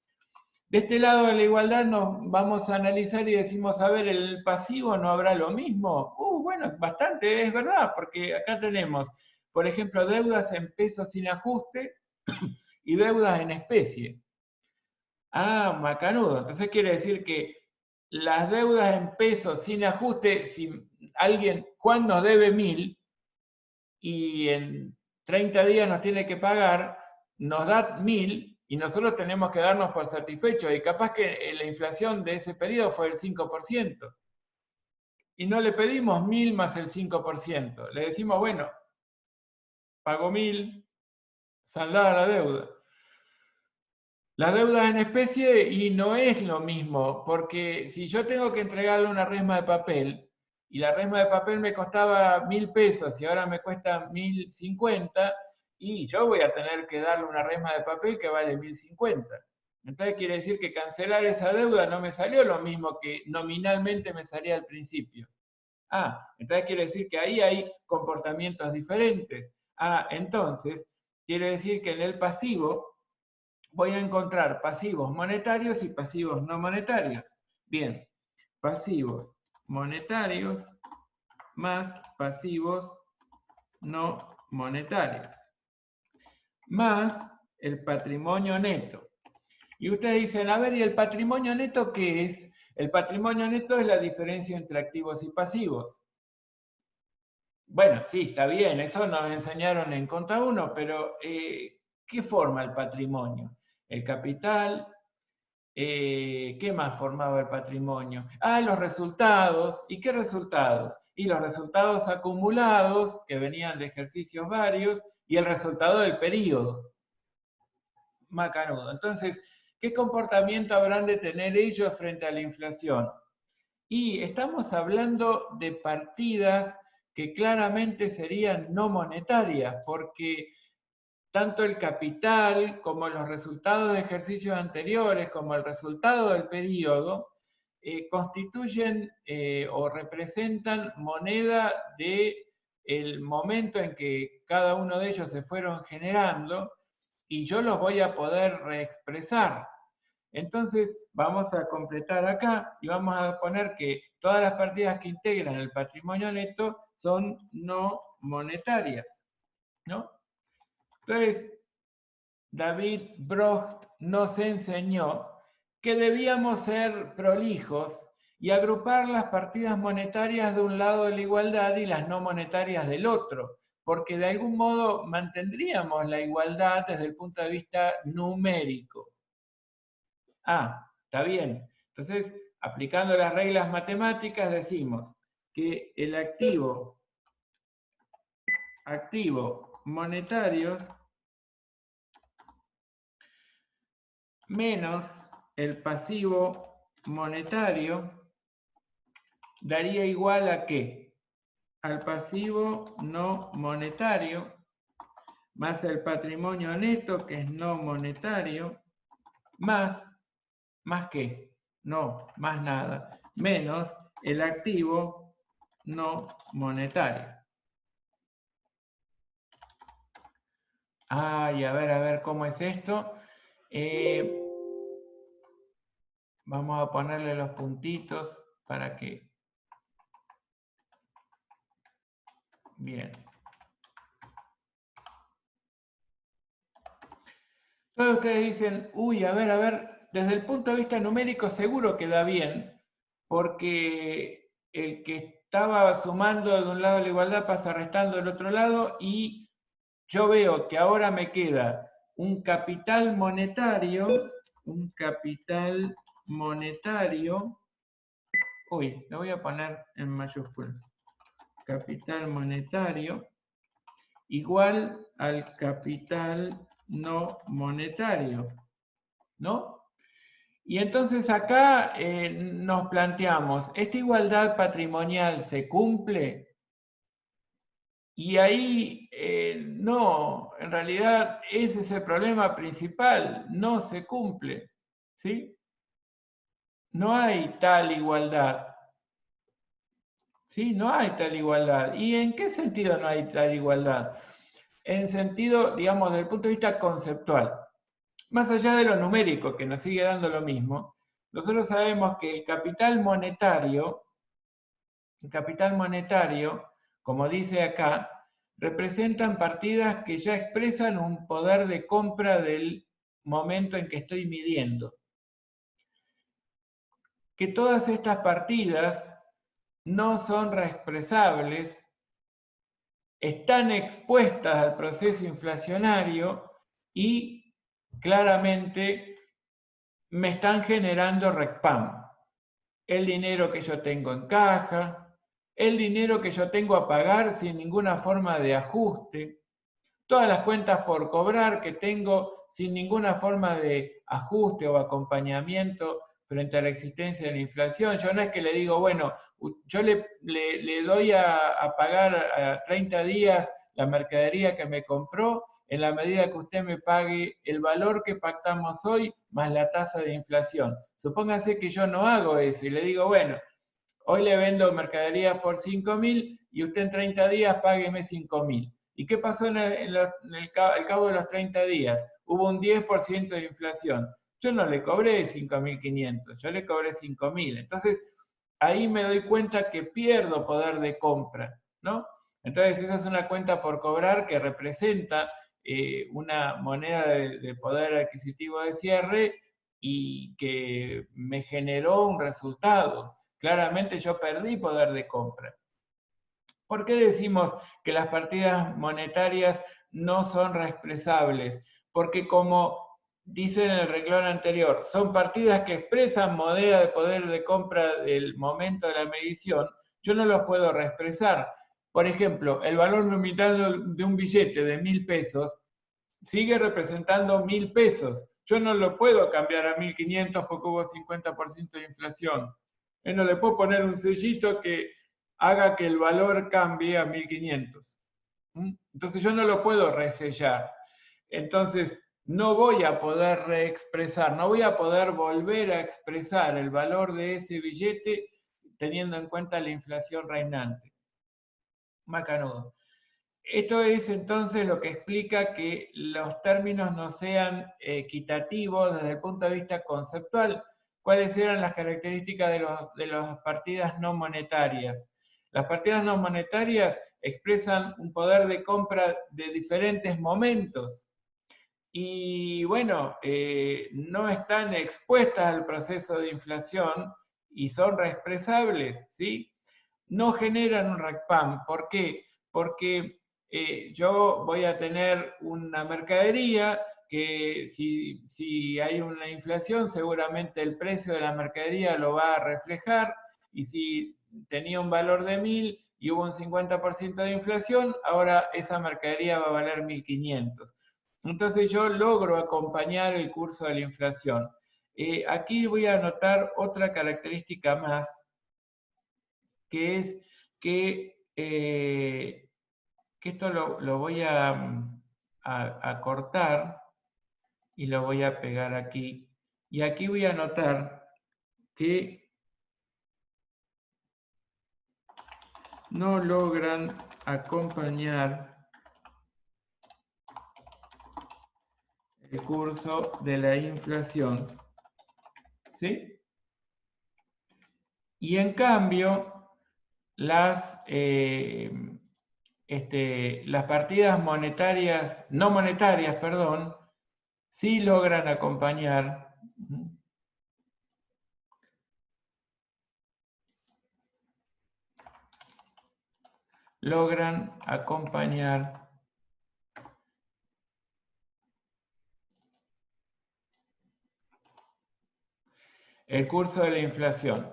De este lado de la igualdad nos vamos a analizar y decimos, a ver, ¿el pasivo no habrá lo mismo? Bueno, es bastante, es verdad, porque acá tenemos, por ejemplo, deudas en pesos sin ajuste y deudas en especie. Ah, macanudo. Entonces quiere decir que las deudas en pesos sin ajuste, si alguien, Juan nos debe 1000 y en 30 días nos tiene que pagar, nos da 1000 y nosotros tenemos que darnos por satisfechos. Y capaz que la inflación de ese periodo fue el 5%. Y no le pedimos 1000 más el 5%. Le decimos, bueno, pago 1000, saldada la deuda. Las deudas en especie, y no es lo mismo, porque si yo tengo que entregarle una resma de papel, y la resma de papel me costaba 1000 pesos y ahora me cuesta 1050, y yo voy a tener que darle una resma de papel que vale 1050. Entonces quiere decir que cancelar esa deuda no me salió lo mismo que nominalmente me salía al principio. Entonces quiere decir que ahí hay comportamientos diferentes. Entonces quiere decir que en el pasivo voy a encontrar pasivos monetarios y pasivos no monetarios. Bien, pasivos monetarios más pasivos no monetarios, más el patrimonio neto. Y ustedes dicen, a ver, ¿y el patrimonio neto qué es? El patrimonio neto es la diferencia entre activos y pasivos. Bueno, sí, está bien, eso nos enseñaron en Conta 1, pero ¿qué forma el patrimonio? El capital. ¿Qué más formaba el patrimonio? Los resultados. ¿Y qué resultados? Y los resultados acumulados, que venían de ejercicios varios, y el resultado del periodo. Macanudo. Entonces, ¿qué comportamiento habrán de tener ellos frente a la inflación? Y estamos hablando de partidas que claramente serían no monetarias, porque tanto el capital como los resultados de ejercicios anteriores, como el resultado del periodo, constituyen o representan moneda del momento en que cada uno de ellos se fueron generando y yo los voy a poder reexpresar. Entonces vamos a completar acá y vamos a poner que todas las partidas que integran el patrimonio neto son no monetarias, ¿no? Entonces, David Brocht nos enseñó que debíamos ser prolijos y agrupar las partidas monetarias de un lado de la igualdad y las no monetarias del otro, porque de algún modo mantendríamos la igualdad desde el punto de vista numérico. Está bien. Entonces, aplicando las reglas matemáticas, decimos que el activo monetario menos el pasivo monetario daría igual a ¿qué? Al pasivo no monetario más el patrimonio neto, que es no monetario, ¿más qué? No, más nada, menos el activo no monetario. Y a ver cómo es esto. Vamos a ponerle los puntitos para que... Bien. Todos ustedes dicen, a ver, desde el punto de vista numérico seguro que da bien, porque el que estaba sumando de un lado la igualdad pasa restando del otro lado y yo veo que ahora me queda un capital monetario, lo voy a poner en mayúscula, capital monetario igual al capital no monetario, ¿no? Y entonces acá nos planteamos, ¿esta igualdad patrimonial se cumple? Y ahí no, en realidad ese es el problema principal, no se cumple, ¿sí? No hay tal igualdad. ¿Sí? No hay tal igualdad. ¿Y en qué sentido no hay tal igualdad? En sentido, digamos, desde el punto de vista conceptual. Más allá de lo numérico, que nos sigue dando lo mismo, nosotros sabemos que el capital monetario, como dice acá, representan partidas que ya expresan un poder de compra del momento en que estoy midiendo. Que todas estas partidas no son reexpresables, están expuestas al proceso inflacionario y claramente me están generando RECPAM. El dinero que yo tengo en caja, el dinero que yo tengo a pagar sin ninguna forma de ajuste, todas las cuentas por cobrar que tengo sin ninguna forma de ajuste o acompañamiento frente a la existencia de la inflación. Yo no es que le digo, bueno, yo le doy a pagar a 30 días la mercadería que me compró en la medida que usted me pague el valor que pactamos hoy más la tasa de inflación. Supóngase que yo no hago eso y le digo, bueno, hoy le vendo mercaderías por 5.000 y usted en 30 días págueme 5.000. ¿Y qué pasó al cabo de los 30 días? Hubo un 10% de inflación. Yo no le cobré 5.500, yo le cobré 5.000. Entonces, ahí me doy cuenta que pierdo poder de compra, ¿no? Entonces, esa es una cuenta por cobrar que representa una moneda de poder adquisitivo de cierre y que me generó un resultado. Claramente yo perdí poder de compra. ¿Por qué decimos que las partidas monetarias no son reexpresables? Porque como dice en el renglón anterior, son partidas que expresan moneda de poder de compra del momento de la medición, yo no los puedo reexpresar. Por ejemplo, el valor nominal de un billete de 1.000 pesos sigue representando 1.000 pesos. Yo no lo puedo cambiar a 1.500 porque hubo 50% de inflación. No le puedo poner un sellito que haga que el valor cambie a 1.500. Entonces yo no lo puedo resellar. Entonces no voy a poder reexpresar, no voy a poder volver a expresar el valor de ese billete teniendo en cuenta la inflación reinante. Macanudo. Esto es entonces lo que explica que los términos no sean equitativos desde el punto de vista conceptual. ¿Cuáles eran las características de las partidas no monetarias? Las partidas no monetarias expresan un poder de compra de diferentes momentos y bueno, no están expuestas al proceso de inflación y son reexpresables, ¿sí? No generan un RACPAM. ¿Por qué? Porque yo voy a tener una mercadería que si hay una inflación, seguramente el precio de la mercadería lo va a reflejar, y si tenía un valor de 1.000 y hubo un 50% de inflación, ahora esa mercadería va a valer 1.500. Entonces yo logro acompañar el curso de la inflación. Aquí voy a anotar otra característica más, que es que esto lo voy a cortar y lo voy a pegar aquí. Y aquí voy a anotar que no logran acompañar el curso de la inflación, ¿sí? Y en cambio, las partidas monetarias, no monetarias, perdón, sí logran acompañar. Logran acompañar el curso de la inflación.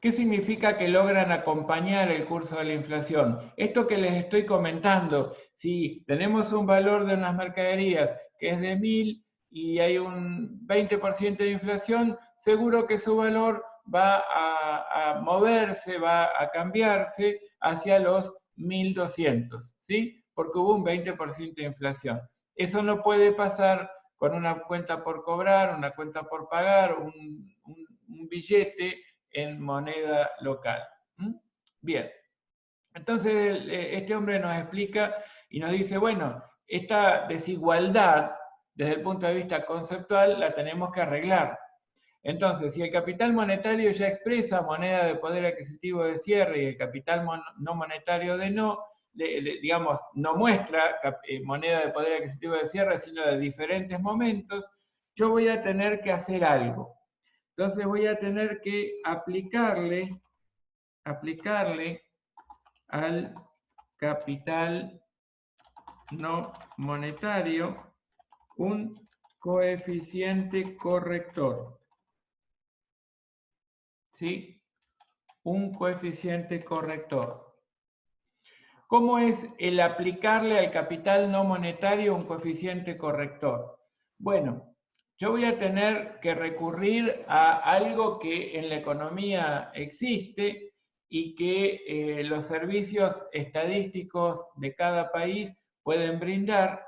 ¿Qué significa que logran acompañar el curso de la inflación? Esto que les estoy comentando, si tenemos un valor de unas mercaderías que es de 1.000 y hay un 20% de inflación, seguro que su valor va a moverse, va a cambiarse hacia los 1.200, ¿sí? Porque hubo un 20% de inflación. Eso no puede pasar con una cuenta por cobrar, una cuenta por pagar, un billete en moneda local. Bien, entonces este hombre nos explica y nos dice, bueno, esta desigualdad desde el punto de vista conceptual la tenemos que arreglar. Entonces, si el capital monetario ya expresa moneda de poder adquisitivo de cierre y el capital no monetario digamos, no muestra moneda de poder adquisitivo de cierre, sino de diferentes momentos, yo voy a tener que hacer algo. Entonces voy a tener que aplicarle al capital no monetario un coeficiente corrector. ¿Sí? Un coeficiente corrector. ¿Cómo es el aplicarle al capital no monetario un coeficiente corrector? Bueno, yo voy a tener que recurrir a algo que en la economía existe y que los servicios estadísticos de cada país pueden brindar,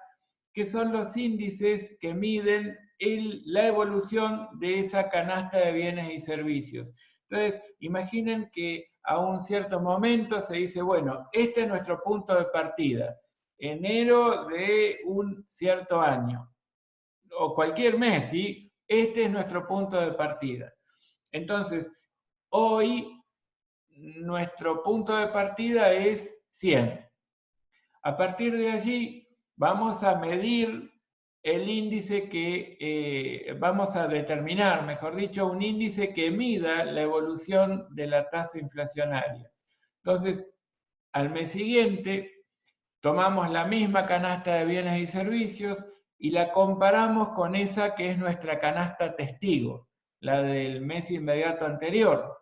que son los índices que miden la evolución de esa canasta de bienes y servicios. Entonces, imaginen que a un cierto momento se dice, bueno, este es nuestro punto de partida, enero de un cierto año, o cualquier mes, ¿sí? Este es nuestro punto de partida. Entonces, hoy nuestro punto de partida es 100. A partir de allí vamos a medir el índice que vamos a determinar, mejor dicho, un índice que mida la evolución de la tasa inflacionaria. Entonces, al mes siguiente, tomamos la misma canasta de bienes y servicios y la comparamos con esa que es nuestra canasta testigo, la del mes inmediato anterior.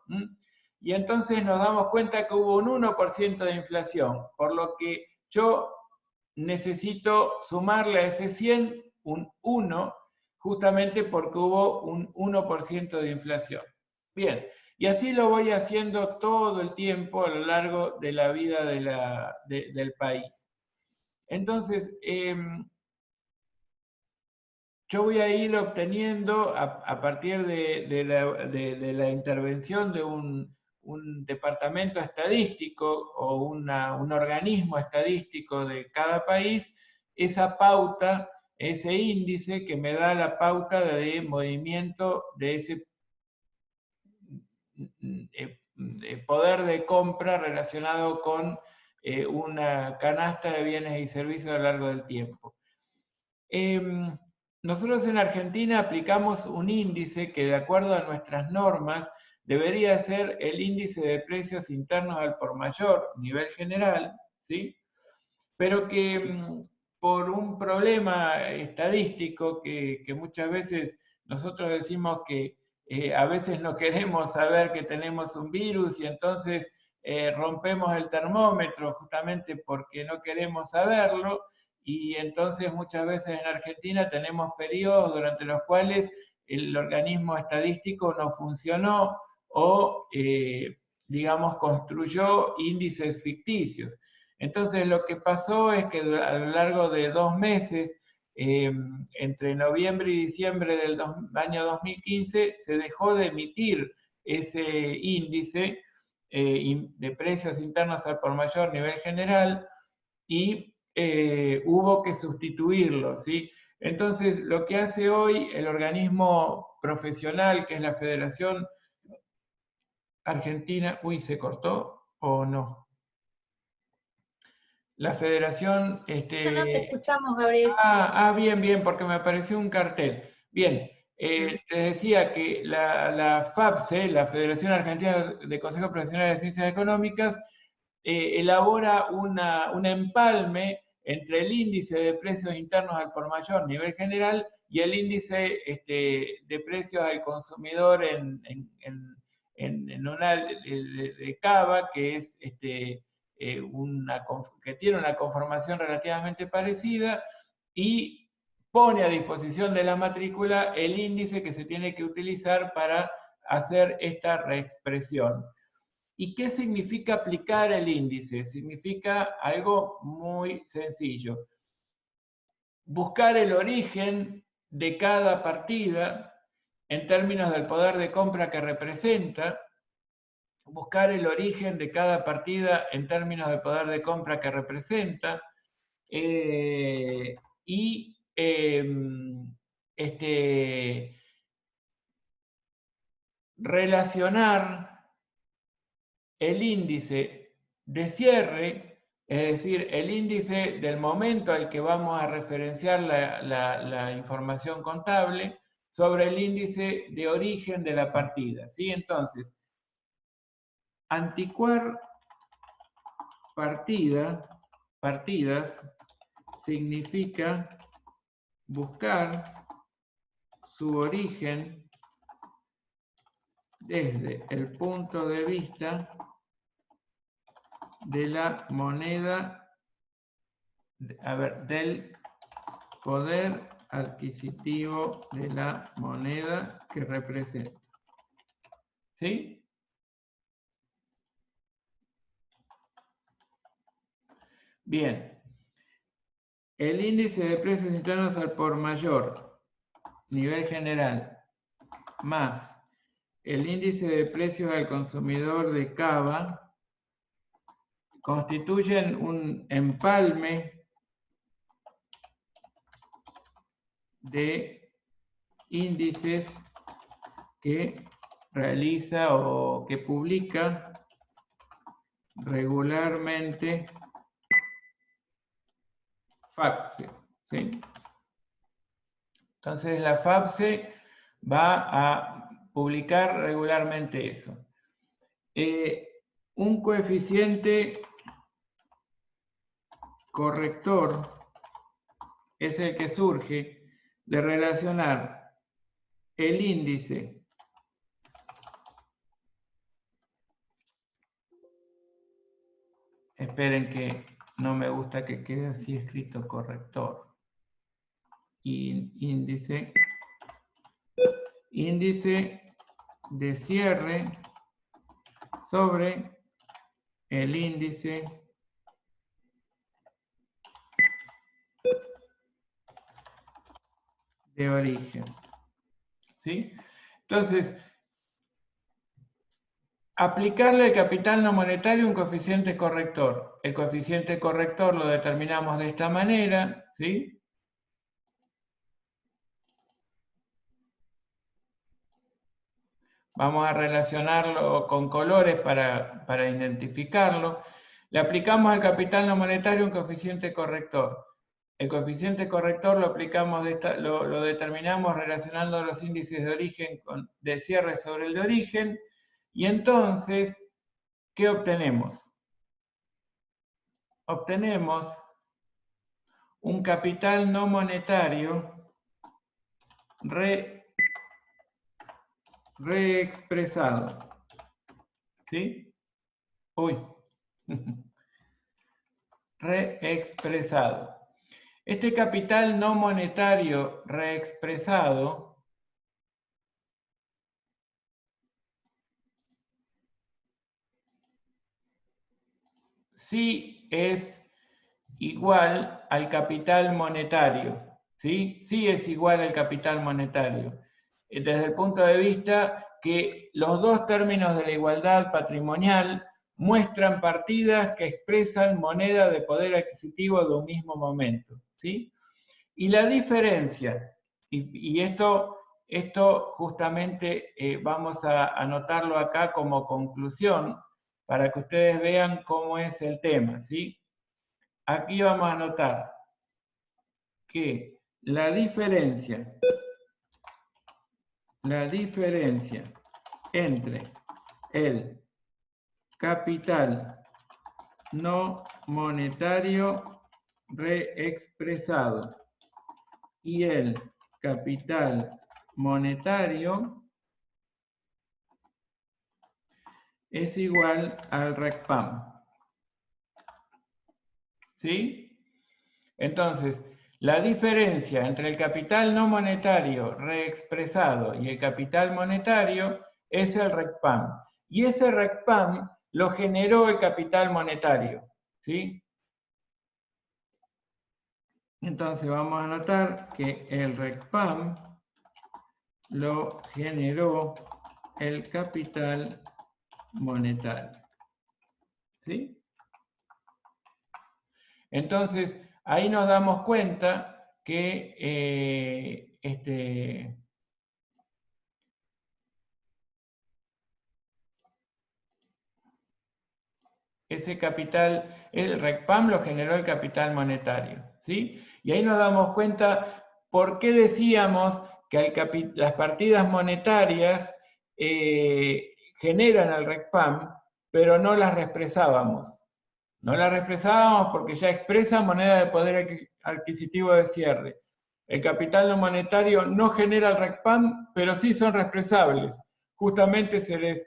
Y entonces nos damos cuenta que hubo un 1% de inflación, por lo que yo necesito sumarle a ese 100 un 1, justamente porque hubo un 1% de inflación. Bien, y así lo voy haciendo todo el tiempo a lo largo de la vida del país. Entonces, yo voy a ir obteniendo a partir de la intervención de un departamento estadístico o un organismo estadístico de cada país, esa pauta, ese índice que me da la pauta de movimiento de ese poder de compra relacionado con una canasta de bienes y servicios a lo largo del tiempo. Nosotros en Argentina aplicamos un índice que de acuerdo a nuestras normas debería ser el índice de precios internos al por mayor, nivel general, ¿sí? Pero que por un problema estadístico que muchas veces nosotros decimos que a veces no queremos saber que tenemos un virus y entonces rompemos el termómetro justamente porque no queremos saberlo, y entonces muchas veces en Argentina tenemos periodos durante los cuales el organismo estadístico no funcionó o, digamos, construyó índices ficticios. Entonces lo que pasó es que a lo largo de 2 meses, entre noviembre y diciembre del año 2015, se dejó de emitir ese índice de precios internos al por mayor nivel general y hubo que sustituirlo, ¿sí? Entonces, lo que hace hoy el organismo profesional, que es la Federación Argentina, uy, ¿se cortó o no? La Federación... No te escuchamos, Gabriel. bien, bien, porque me apareció un cartel. Bien, les decía que la FAPSE, la Federación Argentina de Consejos Profesionales de Ciencias Económicas, elabora un empalme entre el índice de precios internos al por mayor nivel general y el índice de precios al consumidor en una de Cava, que es que tiene una conformación relativamente parecida y pone a disposición de la matrícula el índice que se tiene que utilizar para hacer esta reexpresión. ¿Y qué significa aplicar el índice? Significa algo muy sencillo. Buscar el origen de cada partida en términos del poder de compra que representa, buscar el origen de cada partida en términos de poder de compra que representa, y relacionar el índice de cierre, es decir, el índice del momento al que vamos a referenciar la información contable, sobre el índice de origen de la partida, ¿sí? Entonces, anticuar partidas significa buscar su origen desde el punto de vista de la moneda, del poder adquisitivo de la moneda que representa. ¿Sí? Bien. El índice de precios internos al por mayor, nivel general, más el índice de precios al consumidor de Cava, constituyen un empalme de índices que realiza o que publica regularmente FAPSE, ¿sí? Entonces la FAPSE va a publicar regularmente eso. Un coeficiente corrector es el que surge de relacionar el índice esperen que no me gusta que quede así escrito corrector. Índice de cierre sobre el índice de origen. ¿Sí? Entonces, aplicarle al capital no monetario un coeficiente corrector. El coeficiente corrector lo determinamos de esta manera, ¿sí? Vamos a relacionarlo con colores para identificarlo. Le aplicamos al capital no monetario un coeficiente corrector. El coeficiente corrector lo aplicamos lo determinamos relacionando los índices de origen de cierre sobre el de origen. Y entonces, ¿qué obtenemos? Obtenemos un capital no monetario reexpresado. ¿Sí? Uy. Reexpresado. Este capital no monetario reexpresado sí es igual al capital monetario, ¿sí? Sí es igual al capital monetario. Desde el punto de vista que los dos términos de la igualdad patrimonial muestran partidas que expresan moneda de poder adquisitivo de un mismo momento, ¿sí? Y la diferencia, y esto justamente vamos a anotarlo acá como conclusión para que ustedes vean cómo es el tema, ¿sí? Aquí vamos a anotar que la diferencia entre el capital no monetario reexpresado y el capital monetario es igual al RECPAM. ¿Sí? Entonces, la diferencia entre el capital no monetario reexpresado y el capital monetario es el RECPAM. Y ese RECPAM lo generó el capital monetario. ¿Sí? Entonces vamos a notar que el RECPAM lo generó el capital monetario. ¿Sí? Entonces, ahí nos damos cuenta que ese capital, el RECPAM lo generó el capital monetario, ¿sí? Y ahí nos damos cuenta por qué decíamos que las partidas monetarias generan el RECPAM, pero no las reexpresábamos. No las reexpresábamos porque ya expresan moneda de poder adquisitivo de cierre. El capital no monetario no genera el RECPAM, pero sí son reexpresables. Justamente se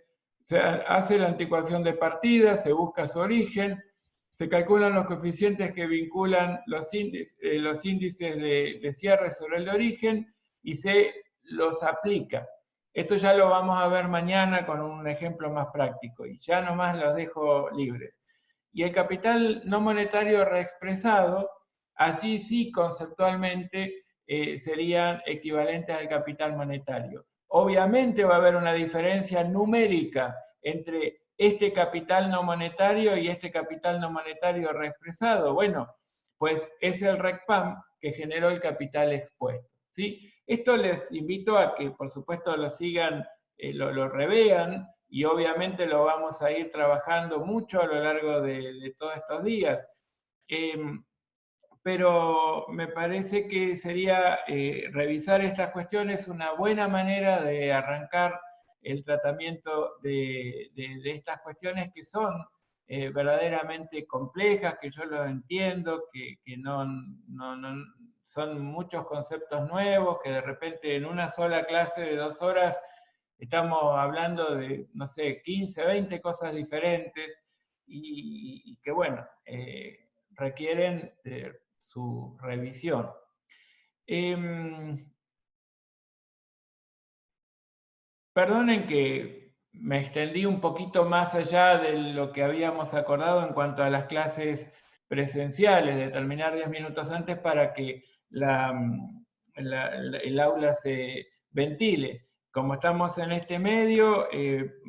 hace la anticuación de partida, se busca su origen, se calculan los coeficientes que vinculan los índices de cierre sobre el de origen y se los aplica. Esto ya lo vamos a ver mañana con un ejemplo más práctico y ya nomás los dejo libres. Y el capital no monetario reexpresado, allí sí conceptualmente serían equivalentes al capital monetario. Obviamente va a haber una diferencia numérica entre este capital no monetario y este capital no monetario reexpresado. Bueno, pues es el RECPAM que generó el capital expuesto, ¿sí? Esto les invito a que, por supuesto, lo sigan, lo revean, y obviamente lo vamos a ir trabajando mucho a lo largo de todos estos días. Pero me parece que sería revisar estas cuestiones una buena manera de arrancar el tratamiento de estas cuestiones que son verdaderamente complejas, que yo lo entiendo, que son muchos conceptos nuevos, que de repente en una sola clase de 2 horas estamos hablando de, no sé, 15, 20 cosas diferentes y que, bueno, requieren de su revisión. Perdonen que me extendí un poquito más allá de lo que habíamos acordado en cuanto a las clases presenciales, de terminar 10 minutos antes para que el aula se ventile. Como estamos en este medio,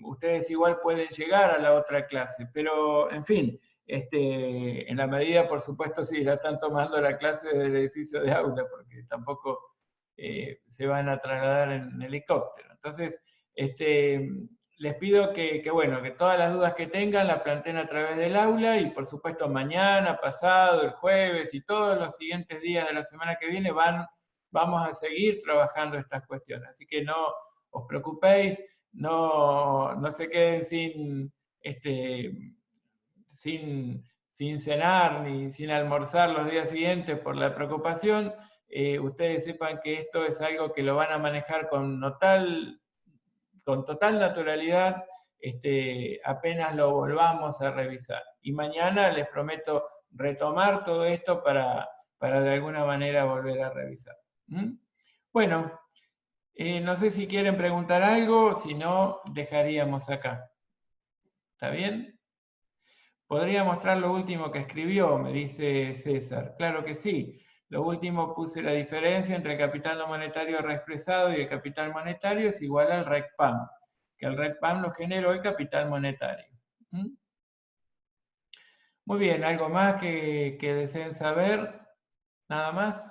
ustedes igual pueden llegar a la otra clase, pero en fin, en la medida, por supuesto, sí, la están tomando la clase del edificio de aula, porque tampoco se van a trasladar en helicóptero. Entonces, les pido bueno, que todas las dudas que tengan la planteen a través del aula y, por supuesto, mañana, pasado, el jueves y todos los siguientes días de la semana que viene vamos a seguir trabajando estas cuestiones. Así que no os preocupéis, no se queden sin cenar ni sin almorzar los días siguientes por la preocupación. Ustedes sepan que esto es algo que lo van a manejar con total naturalidad apenas lo volvamos a revisar. Y mañana les prometo retomar todo esto para de alguna manera volver a revisar. Bueno, no sé si quieren preguntar algo, si no, dejaríamos acá. ¿Está bien? ¿Podría mostrar lo último que escribió? Me dice César. Claro que sí. Lo último puse la diferencia entre el capital no monetario reexpresado y el capital monetario es igual al RECPAM, que el RECPAM lo generó el capital monetario. Muy bien, ¿algo más que deseen saber? ¿Nada más?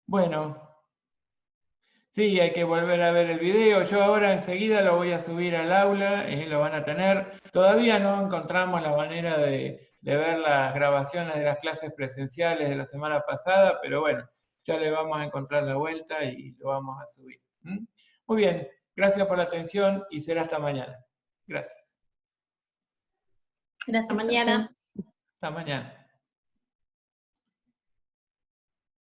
Bueno, sí, hay que volver a ver el video. Yo ahora enseguida lo voy a subir al aula, lo van a tener. Todavía no encontramos la manera de ver las grabaciones de las clases presenciales de la semana pasada, pero bueno, ya le vamos a encontrar la vuelta y lo vamos a subir. Muy bien, gracias por la atención y será hasta mañana. Gracias. Hasta mañana. Hasta mañana.